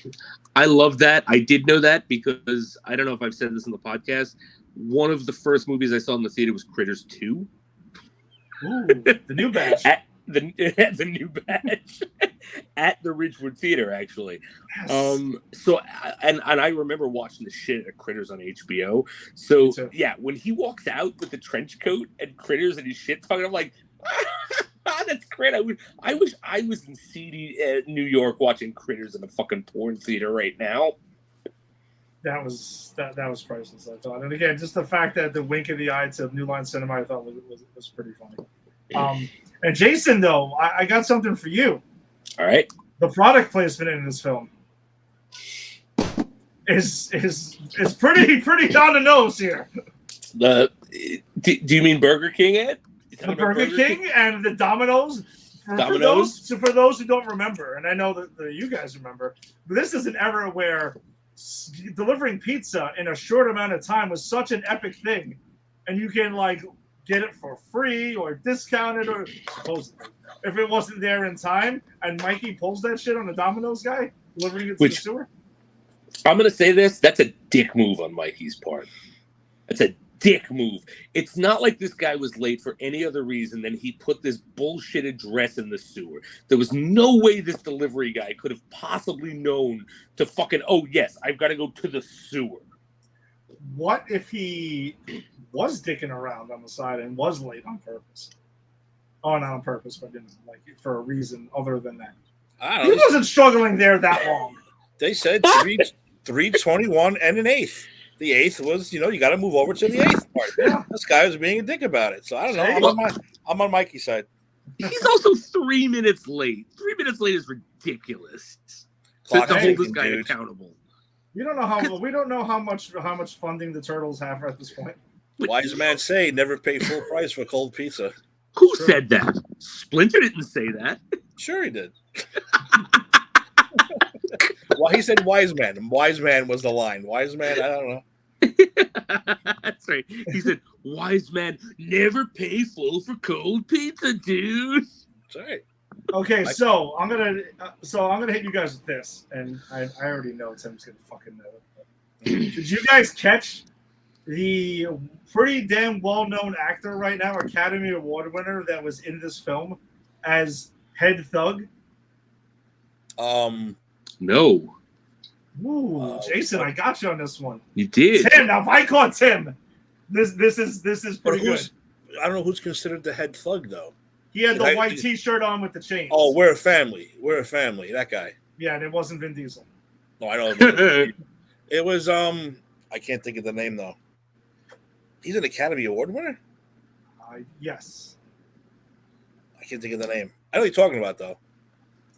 I love that. I did know that because I don't know if I've said this in the podcast. One of the first movies I saw in the theater was Critters 2. Ooh, the new batch. The new batch at the Ridgewood Theater, actually. Yes. So I remember watching the shit at Critters on HBO. So yeah, when he walks out with the trench coat and Critters and his shit talking, I'm like, that's great. I wish I was in seedy New York watching Critters in a fucking porn theater right now. That was priceless, I thought. And again, just the fact that the wink in the eye to New Line Cinema, I thought was pretty funny. And Jason, though, I got something for you. All right. The product placement in this film is pretty on the nose here. Do you mean Burger King, Ed? The Burger King and the Domino's. For those who don't remember, and I know that you guys remember, but this is an era where delivering pizza in a short amount of time was such an epic thing, and you can like get it for free or discounted or supposedly if it wasn't there in time. And Mikey pulls that shit on the Domino's guy delivering it to the sewer. I'm gonna say this: that's a dick move on Mikey's part. That's a dick move. It's not like this guy was late for any other reason than he put this bullshit address in the sewer. There was no way this delivery guy could have possibly known to fucking, oh yes, I've got to go to the sewer. What if he was dicking around on the side and was late on purpose? Oh, not on purpose, but like for a reason other than that. I don't know. He wasn't struggling there that long. They said 321 and an eighth. The eighth was, you got to move over to the eighth part. Yeah. This guy was being a dick about it. So I don't know. I'm on Mikey's side. He's also 3 minutes late. 3 minutes late is ridiculous. To hold this guy accountable. We don't know how much funding the Turtles have at this point. Wise man say never pay full price for cold pizza. Who said that? Splinter didn't say that. Sure he did. Well, he said wise man. Wise man was the line. Wise man, I don't know. That's right. He said, wise man, never pay full for cold pizza, dude. That's right. Okay, so I'm gonna hit you guys with this, and I already know Tim's gonna fucking know it. Did you guys catch the pretty damn well-known actor right now, Academy Award winner that was in this film as Head Thug? No. Ooh, Jason, I got you on this one. You did. Tim, now if I caught Tim, this is pretty good. I don't know who's considered the Head Thug though. He had the white T-shirt on with the chains. Oh, we're a family. We're a family. That guy. Yeah, and it wasn't Vin Diesel. No, I know. It was I can't think of the name though. He's an Academy Award winner? Yes. I can't think of the name. I know what you're talking about though.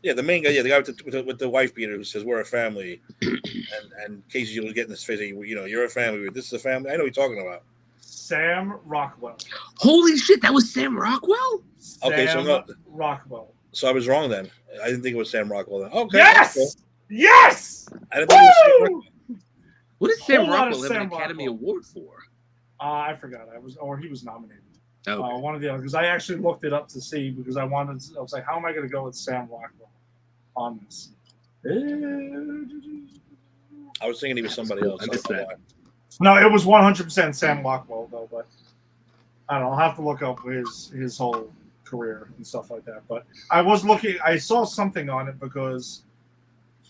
Yeah, the main guy. Yeah, the guy with the wife beater who says we're a family, and Casey will get in his face. You're a family. This is a family. I know what you're talking about. Sam Rockwell. Holy shit, that was Sam Rockwell? Sam Rockwell. So I was wrong then. I didn't think it was Sam Rockwell then. Okay. Yes! Okay. Yes! I didn't think it was Sam Rockwell. What did Sam Rockwell have an Academy Award for? I forgot. He was nominated. Okay. One of the other, because I actually looked it up to see because I was like, how am I going to go with Sam Rockwell on this? I was thinking he was somebody else. No, it was 100% Sam Rockwell though, but I don't know. I'll have to look up his whole career and stuff like that. But I saw something on it because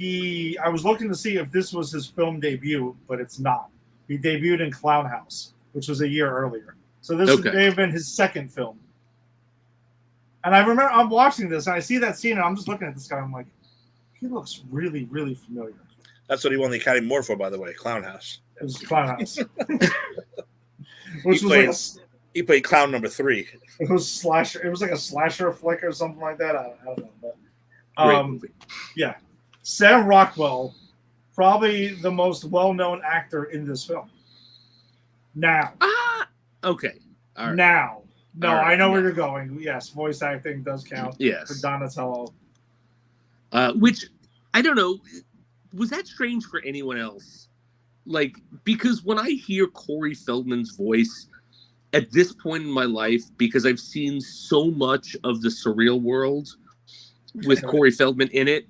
I was looking to see if this was his film debut, but it's not. He debuted in Clown House, which was a year earlier. So this may have been his second film. And I remember I'm watching this and I see that scene and I'm just looking at this guy. I'm like, he looks really, really familiar. That's what he won the Academy Award for, by the way, Clown House. It was Clown House. Which he played clown number 3. It was slasher. It was like a slasher flick or something like that. I don't know. But, yeah. Sam Rockwell, probably the most well-known actor in this film. Now. Okay. All right. Now. No, I know where you're going. Yes, voice acting does count. Yes. For Donatello. Which, I don't know, was that strange for anyone else? Like, because when I hear Corey Feldman's voice at this point in my life, because I've seen so much of the surreal world with Corey Feldman in it,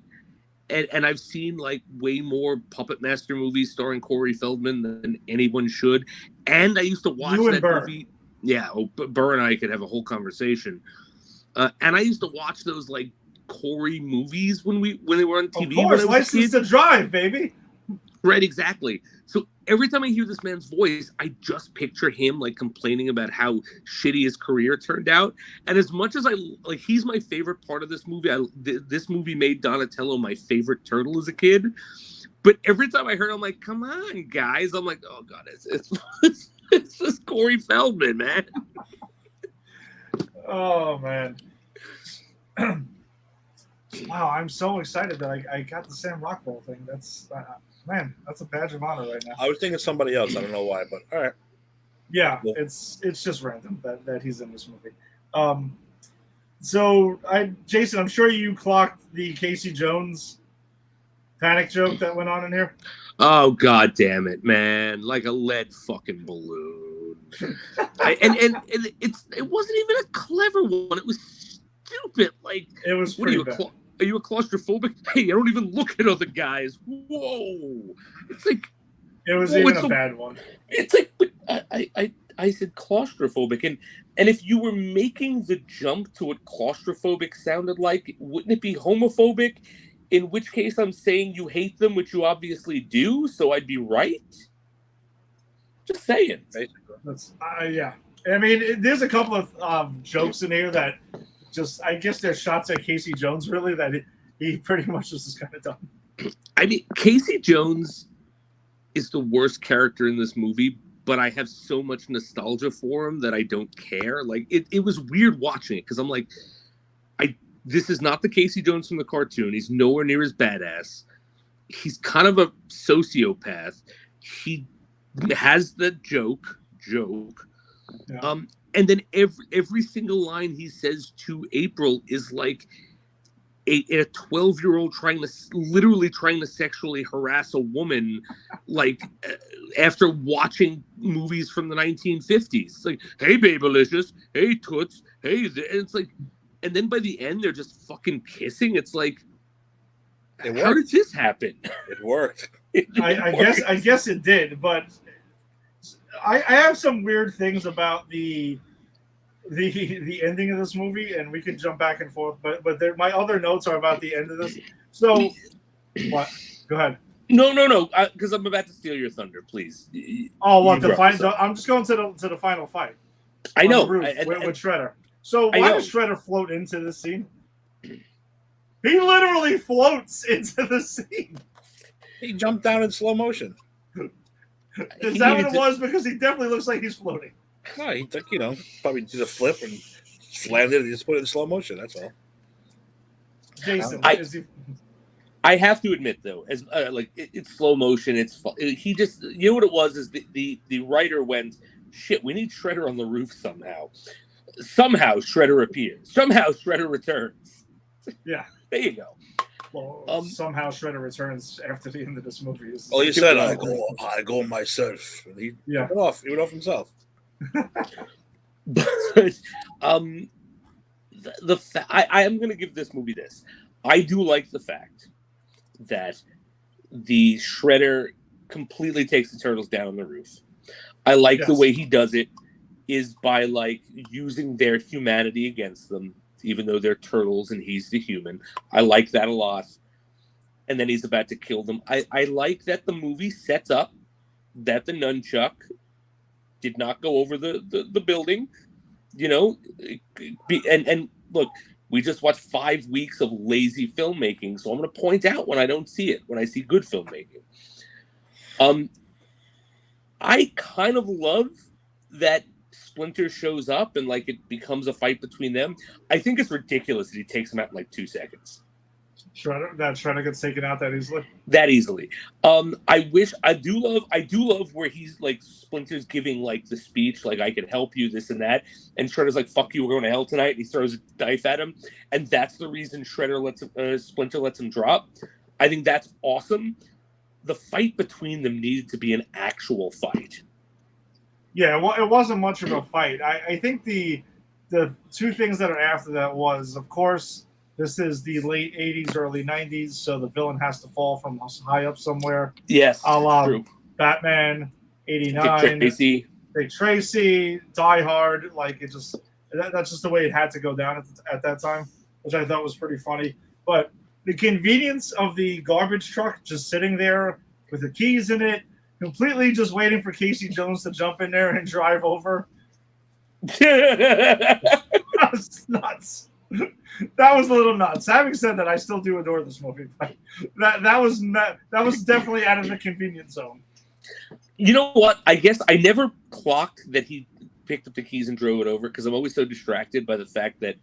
and I've seen like way more Puppet Master movies starring Corey Feldman than anyone should. And I used to watch that movie. Yeah, Burr and I could have a whole conversation. And I used to watch those like Corey movies when they were on TV. Of course, License to Drive, baby. Right, exactly. So every time I hear this man's voice, I just picture him like complaining about how shitty his career turned out. And as much as he's my favorite part of this movie. This movie made Donatello my favorite turtle as a kid. But every time I heard, I'm like, come on, guys. I'm like, oh god, it's just Corey Feldman, man. Oh man. Wow, I'm so excited that I got the Sam Rockwell thing. That's man, that's a badge of honor right now. I was thinking somebody else. I don't know why, but all right. Yeah, cool. It's just random that he's in this movie. So Jason, I'm sure you clocked the Casey Jones panic joke that went on in here. Oh god damn it, man! Like a lead fucking balloon. And it wasn't even a clever one. It was stupid. Like it was pretty bad. Are you a claustrophobic? Hey, I don't even look at other guys. Whoa! It's like it was even a bad one. It's like I said claustrophobic, and if you were making the jump to what claustrophobic sounded like, wouldn't it be homophobic? In which case, I'm saying you hate them, which you obviously do. So I'd be right. Just saying. That's yeah. I mean, there's a couple of jokes in here that. I guess there's shots at Casey Jones, really, that he pretty much was just kind of done. I mean, Casey Jones is the worst character in this movie, but I have so much nostalgia for him that I don't care. Like, it was weird watching it, because I'm like, this is not the Casey Jones from the cartoon. He's nowhere near as badass. He's kind of a sociopath. He has the joke. Yeah. And then every single line he says to April is like a 12-year-old literally trying to sexually harass a woman, like after watching movies from the 1950s. It's like, hey, Babylicious, hey, Toots, hey, and it's like, and then by the end they're just fucking kissing. It's like, how did this happen? It worked. I guess it did, but. I have some weird things about the ending of this movie, and we can jump back and forth. But my other notes are about the end of this. So, what? Go ahead. No, because I'm about to steal your thunder. Please. Oh, what the final? I'm just going to the final fight. I know. With Shredder. So why does Shredder float into this scene? He literally floats into the scene. He jumped down in slow motion. Is that what it was? Because he definitely looks like he's floating. No, he took, probably did a flip and landed and just put it in slow motion. That's all. Jason, I have to admit though, as it's slow motion. He just, you know what it was is the writer went, shit, we need Shredder on the roof somehow. Somehow Shredder appears. Somehow Shredder returns. Yeah, there you go. Well, somehow Shredder returns after the end of this movie. Well, he said, "I go myself." And he went off. He went off himself. But I am going to give this movie this. I do like the fact that the Shredder completely takes the turtles down on the roof. I like the way he does it is by like using their humanity against them, even though they're turtles and he's the human. I like that a lot. And then he's about to kill them. I like that the movie sets up that the nunchuck did not go over the building, you know, and look, we just watched 5 weeks of lazy filmmaking, so I'm going to point out when I don't see it, when I see good filmmaking. I kind of love that Splinter shows up and like it becomes a fight between them. I think it's ridiculous that he takes him out in like 2 seconds. Shredder gets taken out that easily. That easily. I do love where he's like Splinter's giving like the speech, like I can help you, this and that, and Shredder's like, "Fuck you, we're going to hell tonight," and he throws a knife at him, and that's the reason Splinter lets him drop. I think that's awesome. The fight between them needed to be an actual fight. Yeah, well, it wasn't much of a fight. I think the 2 things that are after that was, of course, this is the late 80s, early 90s, so the villain has to fall from high up somewhere. Yes, a la true. Batman, 89, Dick Tracy, Die Hard. Like, that's just the way it had to go down at that time, which I thought was pretty funny. But the convenience of the garbage truck just sitting there with the keys in it, completely just waiting for Casey Jones to jump in there and drive over. That's nuts. That was a little nuts. Having said that, I still do adore this movie. That was definitely out of the convenience zone. You know what? I guess I never clocked that he picked up the keys and drove it over because I'm always so distracted by the fact that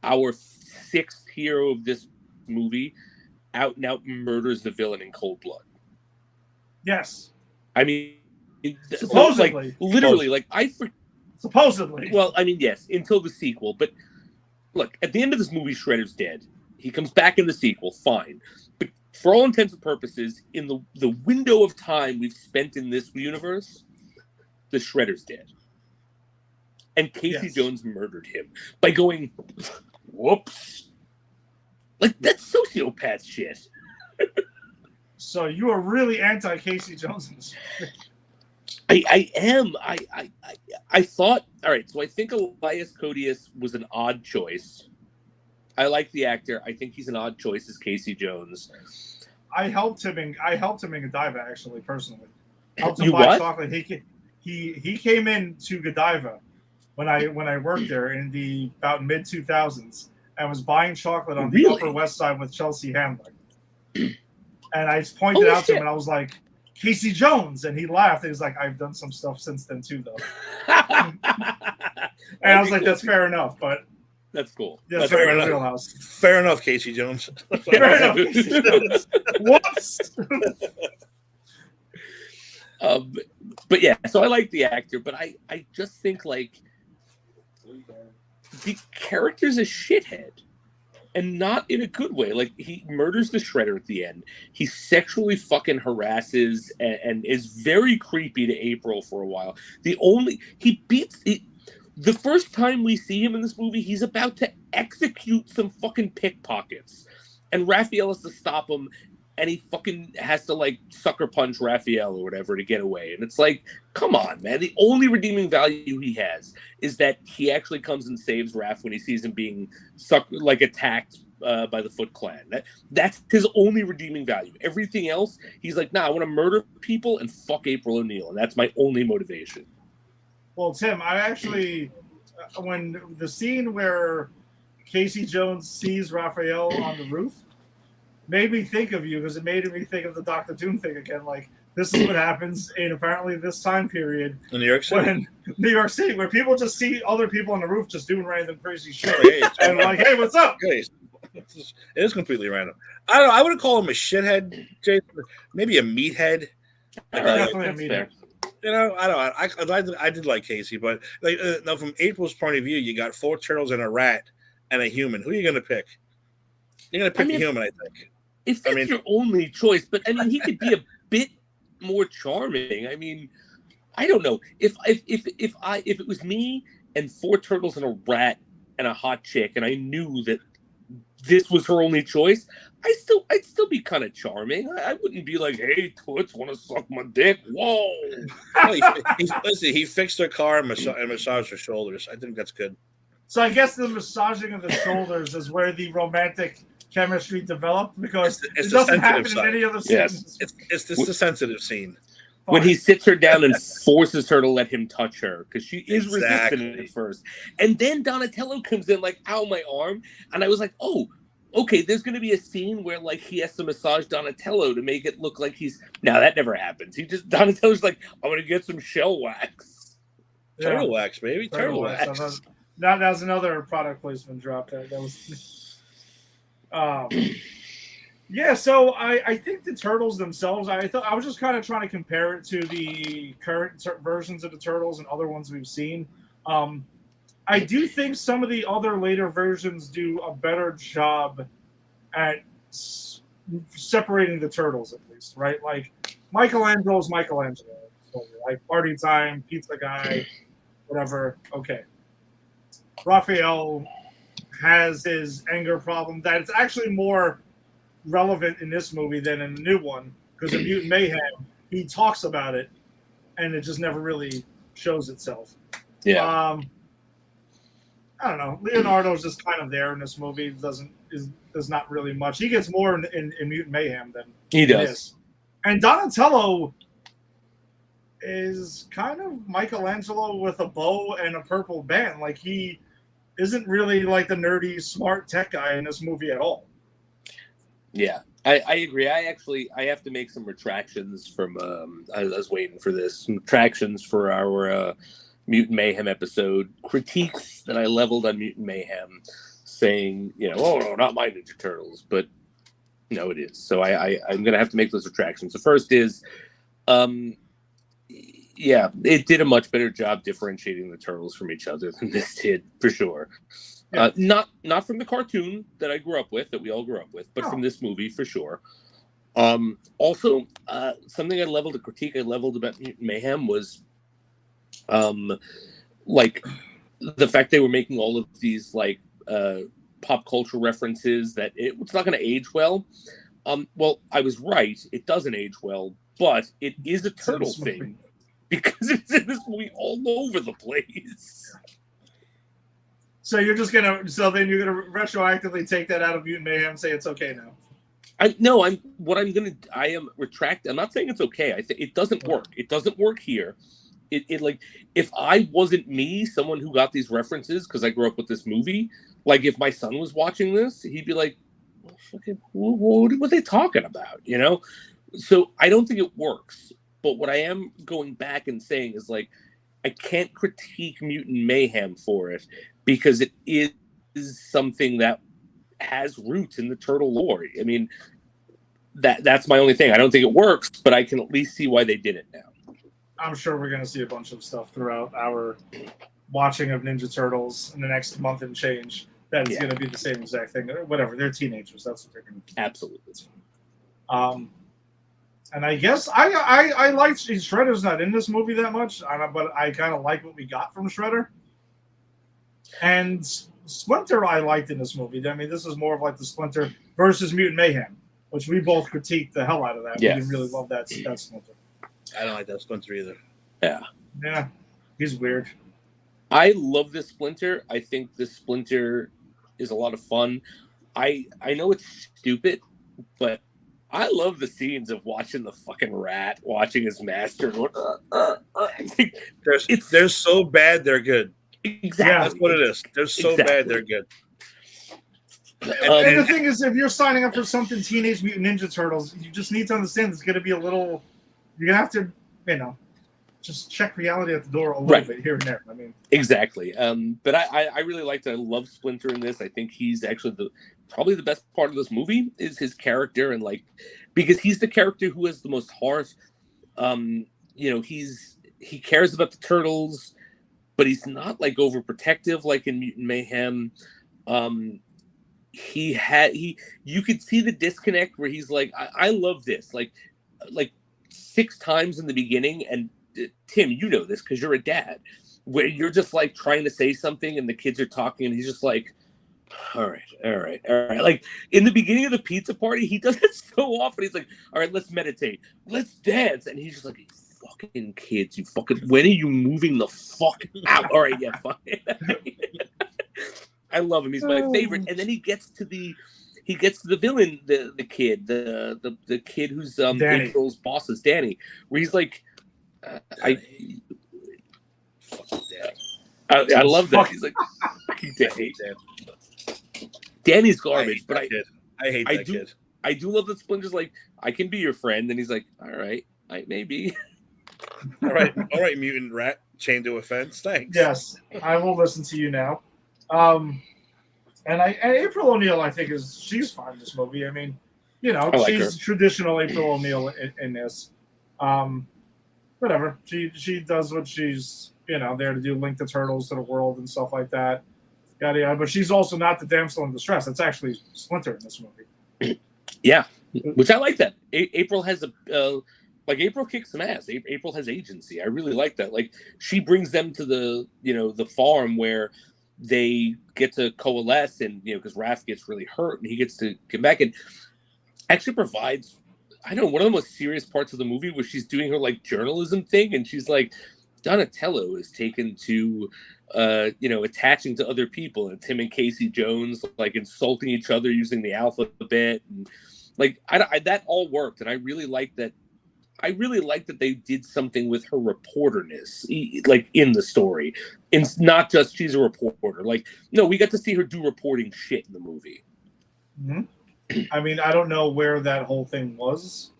our 6th hero of this movie out and out murders the villain in cold blood. Yes. I mean, supposedly. Like, literally, supposedly. Well, I mean, yes, until the sequel, but look, at the end of this movie, Shredder's dead. He comes back in the sequel, fine. But for all intents and purposes, in the window of time we've spent in this universe, the Shredder's dead. And Casey Jones murdered him by going, whoops. Like, that's sociopath shit. So you are really anti-Casey Jones in this movie. I am. I thought, all right, so I think Elias Koteas was an odd choice. I like the actor. I think he's an odd choice as Casey Jones. I helped him in Godiva, actually, personally. Helped him buy chocolate. He came in to Godiva when I worked there in the about mid 2000s and was buying chocolate on the Upper West Side with Chelsea Handler. And I pointed out to him and I was like, Casey Jones, and he laughed. He was like, "I've done some stuff since then too, though." And I was like, "That's fair enough," but that's cool. That's fair enough. Wheelhouse. Fair enough, Casey Jones. Fair enough, Casey Jones. Whoops. But yeah, so I like the actor, but I just think like the character's a shithead. And not in a good way. Like, he murders the Shredder at the end. He sexually fucking harasses and is very creepy to April for a while. The first time we see him in this movie, he's about to execute some fucking pickpockets. And Raphael has to stop him, and he fucking has to, like, sucker punch Raphael or whatever to get away. And it's like, come on, man. The only redeeming value he has is that he actually comes and saves Raph when he sees him being attacked by the Foot Clan. That's his only redeeming value. Everything else, he's like, nah, I want to murder people and fuck April O'Neil. And that's my only motivation. Well, Tim, I actually, when the scene where Casey Jones sees Raphael on the roof, made me think of you because it made me think of the Dr. Doom thing again. Like, this is what happens in apparently this time period in New York City. Where people just see other people on the roof just doing random crazy shit. And like, hey, what's up? It is completely random. I don't know. I wouldn't call him a shithead, Jason. Maybe a meathead. Definitely a meathead. You know, I don't know. I did like Casey, but like now from April's point of view, you got 4 turtles and a rat and a human. Who are you going to pick? You're going to pick the human, I think. If that's your only choice, but I mean, he could be a bit more charming. I mean, I don't know. If it was me and 4 turtles and a rat and a hot chick, and I knew that this was her only choice, I'd still be kind of charming. I wouldn't be like, hey, Toots, want to suck my dick? Whoa. Listen, he fixed her car and massaged her shoulders. I think that's good. So I guess the massaging of the shoulders is where the romantic chemistry developed, because it doesn't happen in any other scene. Yes. It's the sensitive scene. When he sits her down and forces her to let him touch her, because she is resistant at first. And then Donatello comes in like, ow, my arm. And I was like, oh, okay, there's going to be a scene where like he has to massage Donatello to make it look like he's... No, that never happens. Donatello's like, I'm going to get some shell wax. Yeah. Turtle wax, baby. Turtle wax. That was another product placement drop. That was... Yeah, so I think the Turtles themselves, I was just kind of trying to compare it to the current versions of the Turtles and other ones we've seen. I do think some of the other later versions do a better job at separating the Turtles, at least, right? Like, Michelangelo's Michelangelo. Like, Party Time, Pizza Guy, whatever. Okay. Raphael has his anger problem that it's actually more relevant in this movie than in the new one, because in Mutant Mayhem he talks about it and it just never really shows itself. I don't know, Leonardo's just kind of there in this movie. Does not really much. He gets more in Mutant Mayhem than he does. And Donatello is kind of Michelangelo with a bow and a purple band. Like, he isn't really like the nerdy smart tech guy in this movie at all. Yeah, I agree. I have to make some retractions from. I was waiting for this. Some retractions for our Mutant Mayhem episode. Critiques that I leveled on Mutant Mayhem, saying, oh no, not my Ninja Turtles, but no, it is. So I'm gonna have to make those retractions. The first is, it did a much better job differentiating the Turtles from each other than this did, for sure. Yeah. Not from the cartoon that I grew up with, that we all grew up with, but from this movie for sure. Also, something I leveled about Mutant Mayhem was, like, the fact they were making all of these like pop culture references that it's not going to age well. Well, I was right; it doesn't age well, but it is a turtle thing because it's in this movie all over the place. So then you're gonna retroactively take that out of Mutant Mayhem and say it's okay now. I am retract. I'm not saying it's okay. I think it doesn't work. It doesn't work here. It like, if I wasn't me, someone who got these references because I grew up with this movie, like if my son was watching this, he'd be like, what are they talking about? So I don't think it works. But what I am going back and saying is, like, I can't critique Mutant Mayhem for it, because it is something that has roots in the turtle lore. I mean, that's my only thing. I don't think it works, but I can at least see why they did it now. I'm sure we're going to see a bunch of stuff throughout our watching of Ninja Turtles in the next month and change. That is going to be the same exact thing. Whatever, they're teenagers. That's what they're going to do. Absolutely. And I guess I liked Shredder's not in this movie that much, but I kind of like what we got from Shredder. And Splinter I liked in this movie. I mean, this is more of like the Splinter versus Mutant Mayhem, which we both critiqued the hell out of that. Yes. We didn't really love that Splinter. I don't like that Splinter either. Yeah, he's weird. I love this Splinter. I think this Splinter is a lot of fun. I know it's stupid, but I love the scenes of watching the fucking rat, watching his master. They're so bad, they're good. Exactly. Yeah, that's what it is. They're so bad, they're good. And the thing is, if you're signing up for something Teenage Mutant Ninja Turtles, you just need to understand it's going to be a little... You're going to have to, just check reality at the door a little bit here and there. I mean, exactly. But I really liked it. I love Splinter in this. I think he's actually probably the best part of this movie is his character, and like, because he's the character who has the most heart. He cares about the turtles, but he's not like overprotective like in Mutant Mayhem. You could see the disconnect where he's like, I love this, like 6 times in the beginning. And Tim, you know this because you're a dad, where you're just like trying to say something and the kids are talking and he's just like, All right. Like in the beginning of the pizza party, he does it so often. He's like, all right, let's meditate, let's dance, and he's just like, you fucking kids, you fucking, when are you moving the fuck out? All right, yeah, fine. I love him. He's my favorite. And then he gets to the villain, the kid, the kid who's April's boss is Danny, where he's like, I love that. He's like, fucking Danny. Danny's garbage, but I hate that kid. I do love that Splinter's like, I can be your friend, and he's like, all right, maybe. all right, mutant rat chained to a fence. Thanks. Yes, I will listen to you now. And April O'Neil, I think she's fine in this movie. I mean, she's traditional April O'Neil in this. Whatever, she does what she's there to do, link the turtles to the world and stuff like that. But she's also not the damsel in distress. It's actually Splinter in this movie. Yeah, which I like that. April has April kicks some ass. April has agency. I really like that. Like she brings them to the farm where they get to coalesce, and because Raph gets really hurt and he gets to get back, and actually provides, I don't know, one of the most serious parts of the movie where she's doing her like journalism thing, and she's like, Donatello is taken to attaching to other people, and Tim and Casey Jones like insulting each other using the alphabet, and like that all worked, and I really like that. I really like that they did something with her reporterness, like in the story. It's not just she's a reporter. Like, no, we got to see her do reporting shit in the movie. Mm-hmm. I mean, I don't know where that whole thing was,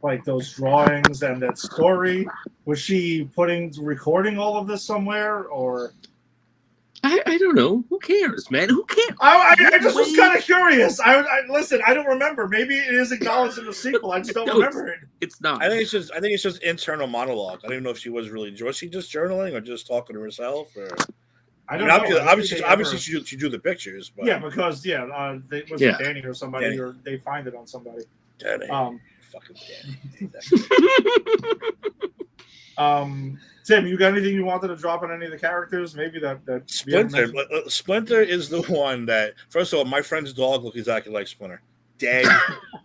like those drawings and that story. Was she recording all of this somewhere, or? I don't know. Who cares, man? Who cares? I just was kind of curious. Listen. I don't remember. Maybe it is acknowledged in the sequel. I just don't remember it. It's not. I think it's just internal monologue. I don't even know if she was she just journaling or just talking to herself, or. I don't know. Obviously, she drew the pictures. But... Yeah, because it Danny or somebody, or they find it on somebody. Danny. Fucking Danny. Tim, you got anything you wanted to drop on any of the characters? Maybe that Splinter. Splinter is the one that, first of all, my friend's dog looks exactly like Splinter. Dead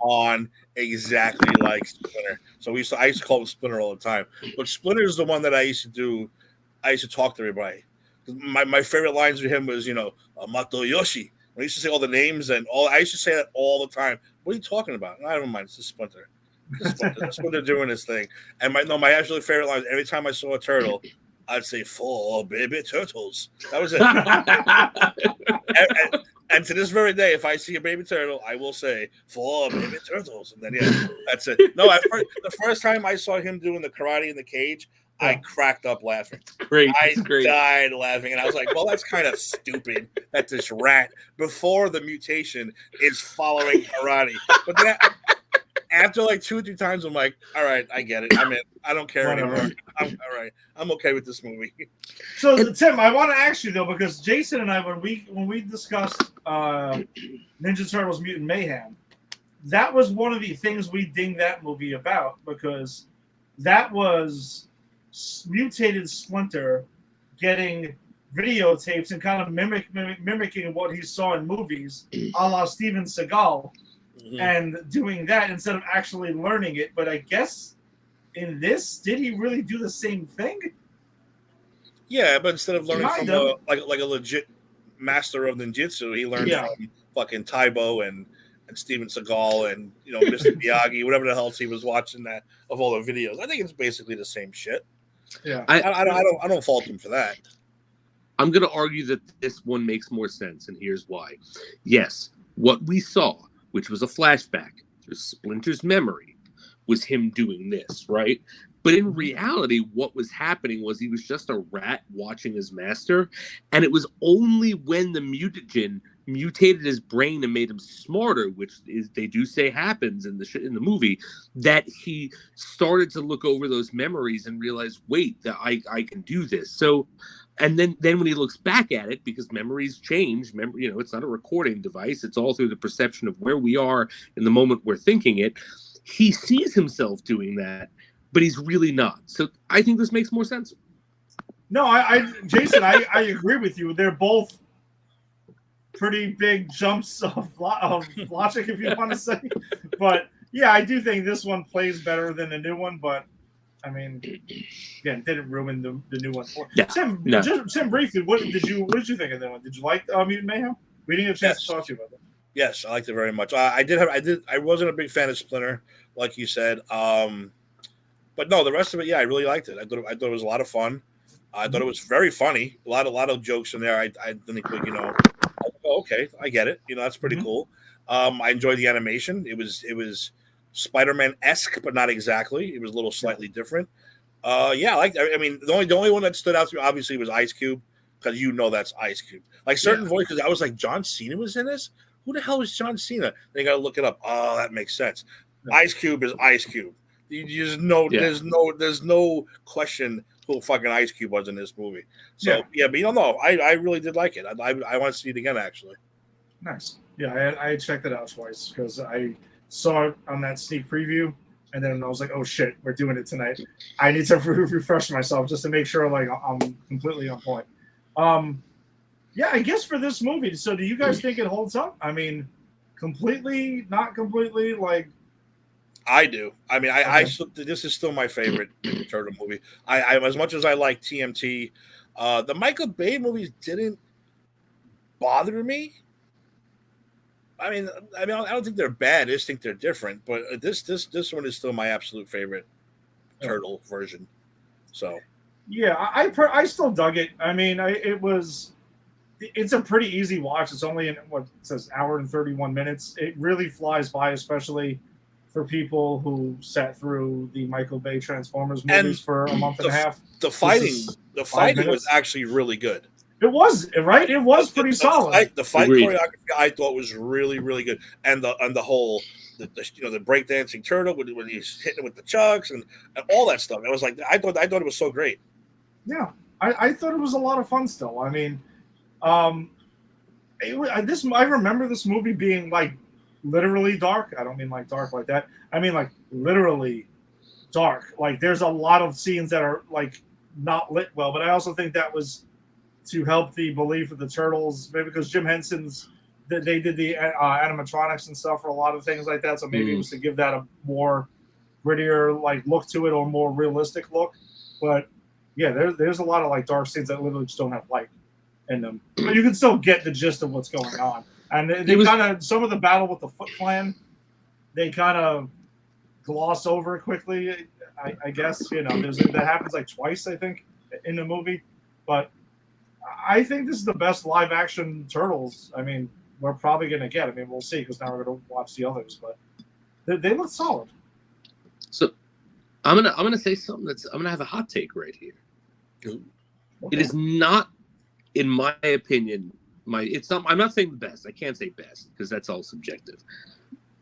on exactly like Splinter. So I used to call him Splinter all the time. But Splinter is the one that I used to talk to everybody. My favorite lines with him was, Mato Yoshi. When I used to say all the names and all, I used to say that all the time. What are you talking about? I don't mind. It's just Splinter. Splinter doing his thing. And my absolute favorite line, every time I saw a turtle, I'd say 4 baby turtles. That was it. and to this very day, if I see a baby turtle, I will say 4 baby turtles. And then that's it. No, the first time I saw him doing the karate in the cage, I cracked up laughing. Great. I died laughing. And I was like, well, that's kind of stupid that this rat, before the mutation, is following karate. But then after like 2 or 3 times, I'm like, all right, I get it. I'm in. I don't care anymore. I'm all right. I'm okay with this movie. So, Tim, I want to ask you, though, because Jason and I, when we discussed Ninja Turtles Mutant Mayhem, that was one of the things we dinged that movie about, because that was mutated Splinter getting videotapes and kind of mimicking what he saw in movies, a la Steven Seagal, and doing that instead of actually learning it. But I guess in this, did he really do the same thing? Yeah, but instead of learning from a legit master of ninjutsu, he learned from fucking Taibo and Steven Seagal and Mr. Miyagi, whatever the hell he was watching that of all the videos. I think it's basically the same shit. Yeah, I don't fault him for that. I'm going to argue that this one makes more sense, and here's why. Yes, what we saw, which was a flashback to Splinter's memory, was him doing this, right? But in reality, what was happening was he was just a rat watching his master, and it was only when the mutagen mutated his brain and made him smarter, which is they do say happens in the movie, that he started to look over those memories and realize, wait, that I can do this. So, and then when he looks back at it, because memories change, it's not a recording device, it's all through the perception of where we are in the moment we're thinking it. He sees himself doing that, but he's really not. So I think this makes more sense. No, Jason, I agree with you. They're both pretty big jumps of logic, if you want to say. But yeah, I do think this one plays better than the new one. But I mean, again, didn't ruin the new one for. Yeah, Tim, briefly, what did you think of that one? Did you like Mutant Mayhem? We didn't get a chance to talk to you about that. Yes, I liked it very much. I wasn't a big fan of Splinter, like you said. But no, the rest of it, yeah, I really liked it. I thought it was a lot of fun. I thought it was very funny. A lot of jokes in there. I think, okay, I get it. That's pretty cool. I enjoyed the animation. It was Spider-Man-esque, but not exactly. It was a little slightly different. Yeah, I mean, the only one that stood out to me obviously was Ice Cube, because that's Ice Cube. Like certain voices, I was like, John Cena was in this? Who the hell is John Cena? Then you got to look it up. Oh, that makes sense. Ice Cube is Ice Cube. You just know there's no question who fucking Ice Cube was in this movie. So but I really did like it. I want to see it again, actually. Nice. Yeah, I checked it out twice because I saw it on that sneak preview, and then I was like, oh shit, we're doing it tonight. I need to refresh myself just to make sure like I'm completely on point. Yeah, I guess for this movie. So, do you guys think it holds up? I mean, completely, not completely, like. I do. I mean, this is still my favorite Turtle movie. I as much as I like TMT, the Michael Bay movies didn't bother me. I mean, I don't think they're bad. I just think they're different. But this one is still my absolute favorite Turtle version. So. Yeah, I still dug it. I mean, it's a pretty easy watch. It's only in what it says hour and 31 minutes. It really flies by, especially for people who sat through the Michael Bay Transformers movies for a month and a half. The fighting was actually really good. It was, right? It was pretty solid. The fight choreography I thought was really, really good. And the whole the breakdancing turtle when he's hitting with the chucks and all that stuff. It was like I thought it was so great. Yeah. I thought it was a lot of fun still. I mean, I remember this movie being like literally dark. I don't mean like dark like that. I mean like literally dark. Like there's a lot of scenes that are like not lit well, but I also think that was to help the belief of the Turtles, maybe because Jim Henson's they did the animatronics and stuff for a lot of things like that. So maybe it was to give that a more grittier like look to it or more realistic look. But yeah, there's a lot of like dark scenes that literally just don't have light in them, but you can still get the gist of what's going on. And they kind of some of the battle with the Foot Clan, they kind of gloss over quickly. I guess that happens like twice I think in the movie, but I think this is the best live action Turtles. I mean, we're probably gonna get. I mean, we'll see because now we're gonna watch the others, but they look solid. So I'm gonna say something I'm gonna have a hot take right here. Okay. It is not, in my opinion, I'm not saying the best. I can't say best because that's all subjective.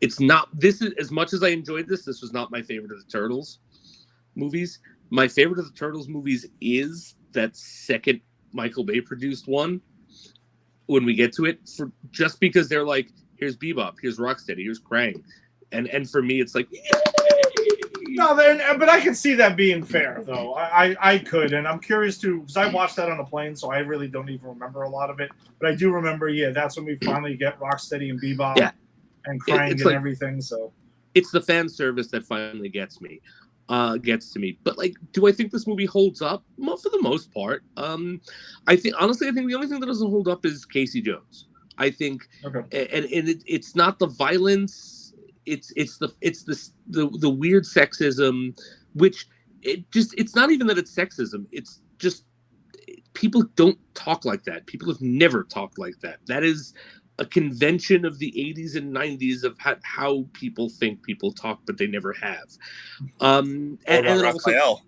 It's not. This is as much as I enjoyed this. This was not my favorite of the Turtles movies. My favorite of the Turtles movies is that second Michael Bay produced one. When we get to it, just because they're like, here's Bebop, here's Rocksteady, here's Krang, and for me, it's like. No, but I can see that being fair, though. I could, and I'm curious too, because I watched that on a plane, so I really don't even remember a lot of it. But I do remember, that's when we finally get Rocksteady and Bebop and Krang and like, everything. So it's the fan service that finally gets to me. But like, do I think this movie holds up? For the most part, I think the only thing that doesn't hold up is Casey Jones. I think, and it's not the violence. It's the weird sexism, which it's not even that it's sexism. It's just people don't talk like that. People have never talked like that. That is a convention of the 80s and 90s of how people think people talk, but they never have. And Raphael. Also,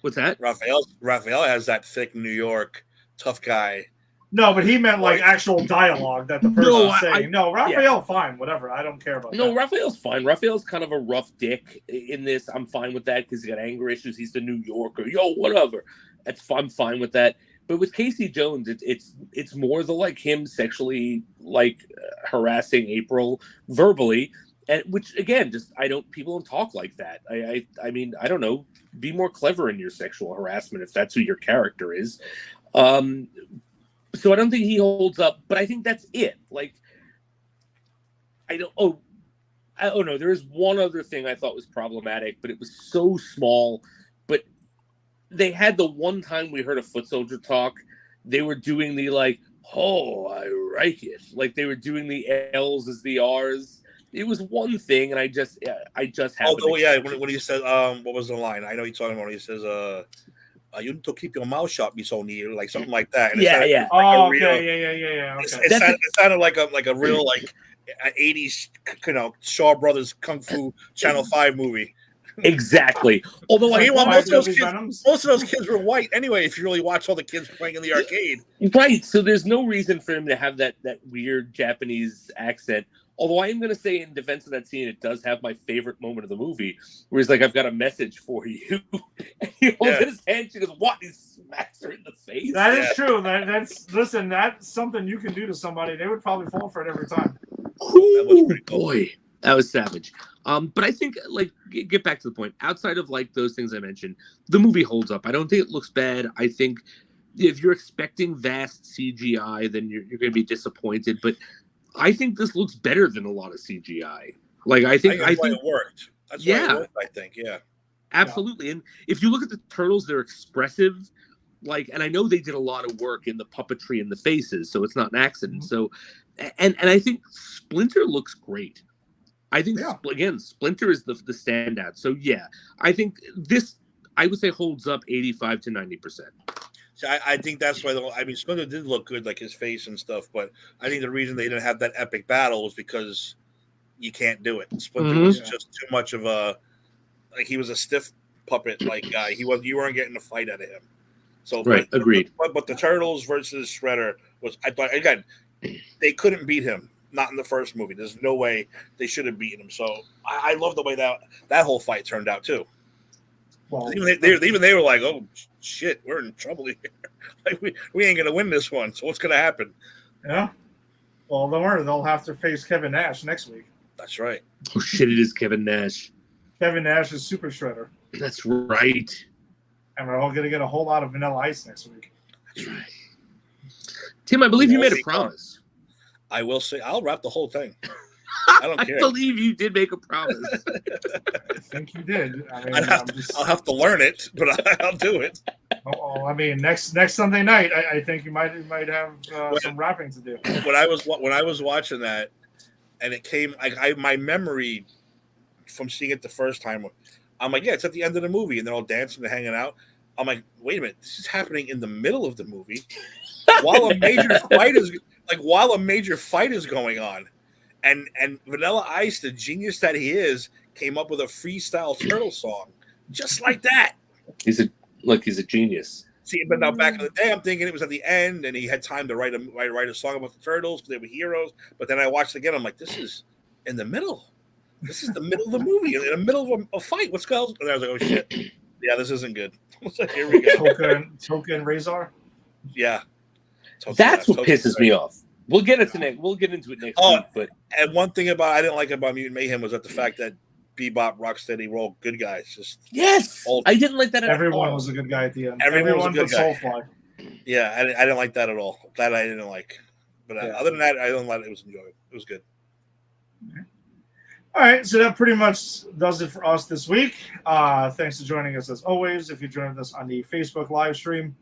what's that? Raphael has that thick New York tough guy. No, but he meant like actual dialogue that the person was saying. Raphael, fine, whatever. I don't care about that. No, Raphael's fine. Raphael's kind of a rough dick in this. I'm fine with that because he's got anger issues. He's the New Yorker. Whatever. I'm fine with that. But with Casey Jones, it's more the like him sexually harassing April verbally, and which again, people don't talk like that. I mean, I don't know. Be more clever in your sexual harassment if that's who your character is. So I don't think he holds up, but I think that's it. Like, I don't. Oh no, there is one other thing I thought was problematic, but it was so small. But they had the one time we heard a foot soldier talk, they were doing the like, oh, I like it. Like they were doing the L's as the R's. It was one thing, and I just have. Oh yeah, when he said, what was the line? I know you're talking about. When he says, you need to keep your mouth shut, be so near, like something like that. And yeah. Like oh, okay, yeah. Okay. It sounded like a real like 80s, Shaw Brothers Kung Fu Channel 5 movie. Exactly. Although most of those kids were white anyway. If you really watch all the kids playing in the arcade, right? So there's no reason for him to have that weird Japanese accent. Although I am going to say, in defense of that scene, it does have my favorite moment of the movie, where he's like, "I've got a message for you." And he holds in his hand. She goes, "What?" He smacks her in the face. That is true. That's something you can do to somebody. They would probably fall for it every time. Ooh, boy, that was savage. But I think, like, get back to the point. Outside of like those things I mentioned, the movie holds up. I don't think it looks bad. I think if you're expecting vast CGI, then you're going to be disappointed. But I think this looks better than a lot of CGI. Like I think it worked. That's why it worked, I think. Yeah, absolutely. Yeah. And if you look at the turtles, they're expressive. Like, and I know they did a lot of work in the puppetry and the faces, so it's not an accident. So, and I think Splinter looks great. I think again, Splinter is the standout. So yeah, I think this, I would say, holds up 85 to 90%. So I think that's why. Splinter did look good, like his face and stuff. But I think the reason they didn't have that epic battle was because you can't do it. Splinter was just too much of a, like, he was a stiff puppet like guy. You weren't getting a fight out of him. So agreed. But the Turtles versus Shredder was, I thought, again, they couldn't beat him. Not in the first movie. There's no way they should have beaten him. So I love the way that whole fight turned out too. Well, even they were like, "Oh shit, we're in trouble here. Like, we ain't gonna win this one. So what's gonna happen?" Yeah. Well, don't worry. They'll have to face Kevin Nash next week. That's right. Oh shit! It is Kevin Nash. Kevin Nash is Super Shredder. That's right. And we're all gonna get a whole lot of Vanilla Ice next week. That's right. Tim, I believe you made a promise. I will say I'll wrap the whole thing. I don't care. I believe you did make a promise. I think you did. I'll have to learn it, but I'll do it. Oh, I mean, next Sunday night, I think you might have some rapping to do. When I was watching that, and it came, my memory from seeing it the first time, I'm like, yeah, it's at the end of the movie, and they're all dancing and hanging out. I'm like, wait a minute, this is happening in the middle of the movie, while a major fight is going on. And Vanilla Ice, the genius that he is, came up with a freestyle turtle song, just like that. He's a genius. See, but now back in the day, I'm thinking it was at the end, and he had time to write a song about the turtles because they were heroes. But then I watched it again. I'm like, this is in the middle. This is the middle of the movie, in the middle of a fight. What's going on? And I was like, oh shit, yeah, this isn't good. So here we go. Toka and Razor. Yeah, that's what pisses me off. We'll get into it next week. But and one thing I didn't like about Mutant Mayhem was that the fact that Bebop, Rocksteady were all good guys. I didn't like that at all. Everyone was a good guy at the end. Everyone was a good guy. Soulfly. Yeah, I didn't like that at all. That I didn't like. But other than that, I didn't like it. It was enjoyable. It was good. All right, so that pretty much does it for us this week. Thanks for joining us as always. If you joined us on the Facebook live stream,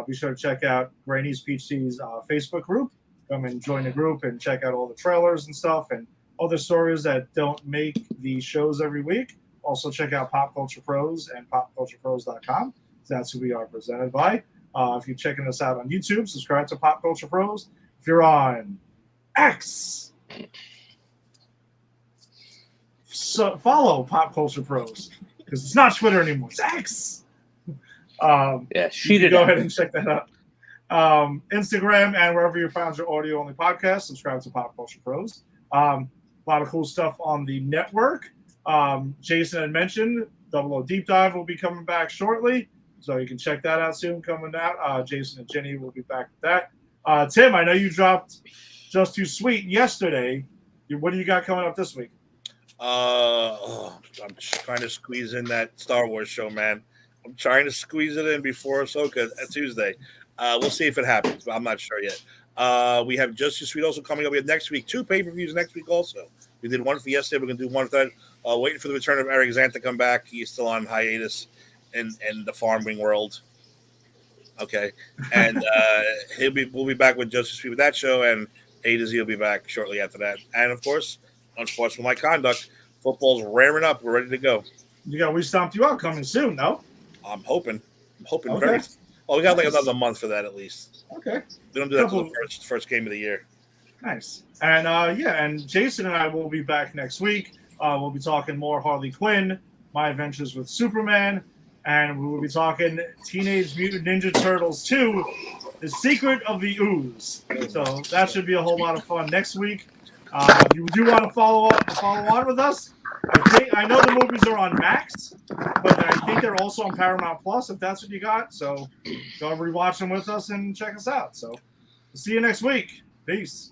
be sure to check out Granny's Peach Tea's Facebook group. Come and join the group and check out all the trailers and stuff and other stories that don't make the shows every week. Also check out Pop Culture Pros and popculturepros.com. That's who we are presented by. If you're checking us out on YouTube, subscribe to Pop Culture Pros. If you're on X, so follow Pop Culture Pros because it's not Twitter anymore. It's X. She did. Go ahead and check that out. Instagram and wherever you found your audio only podcast, subscribe to Pop Culture Pros. A lot of cool stuff on the network. Jason had mentioned Double O Deep Dive will be coming back shortly, so you can check that out soon. Coming out, Jason and Jenny will be back with that. Tim, I know you dropped Just Too Sweet yesterday. What do you got coming up this week? I'm trying to squeeze in that Star Wars show, man. I'm trying to squeeze it in before Ahsoka Tuesday. We'll see if it happens, but I'm not sure yet. We have Justice Sweet also coming up. We have next week 2 pay-per-views next week also. We did one for yesterday. We're going to do one for that. Waiting for the return of Eric Zant to come back. He's still on hiatus in the farming world. Okay. And we'll be back with Justice Sweet with that show, and A to Z will be back shortly after that. And, of course, Unsportsmanlike Conduct. Football's raring up. We're ready to go. You got We Stomped You Out coming soon, no? I'm hoping Okay. very. Oh, we got like another month for that at least. Okay. We don't do that until the first game of the year. Nice. And and Jason and I will be back next week. We'll be talking more Harley Quinn, My Adventures with Superman, and we will be talking Teenage Mutant Ninja Turtles 2, The Secret of the Ooze. So that should be a whole lot of fun next week. If you do want to follow on with us, I know the movies are on Max, but I think they're also on Paramount Plus if that's what you got. So go rewatch them with us and check us out. So we'll see you next week. Peace.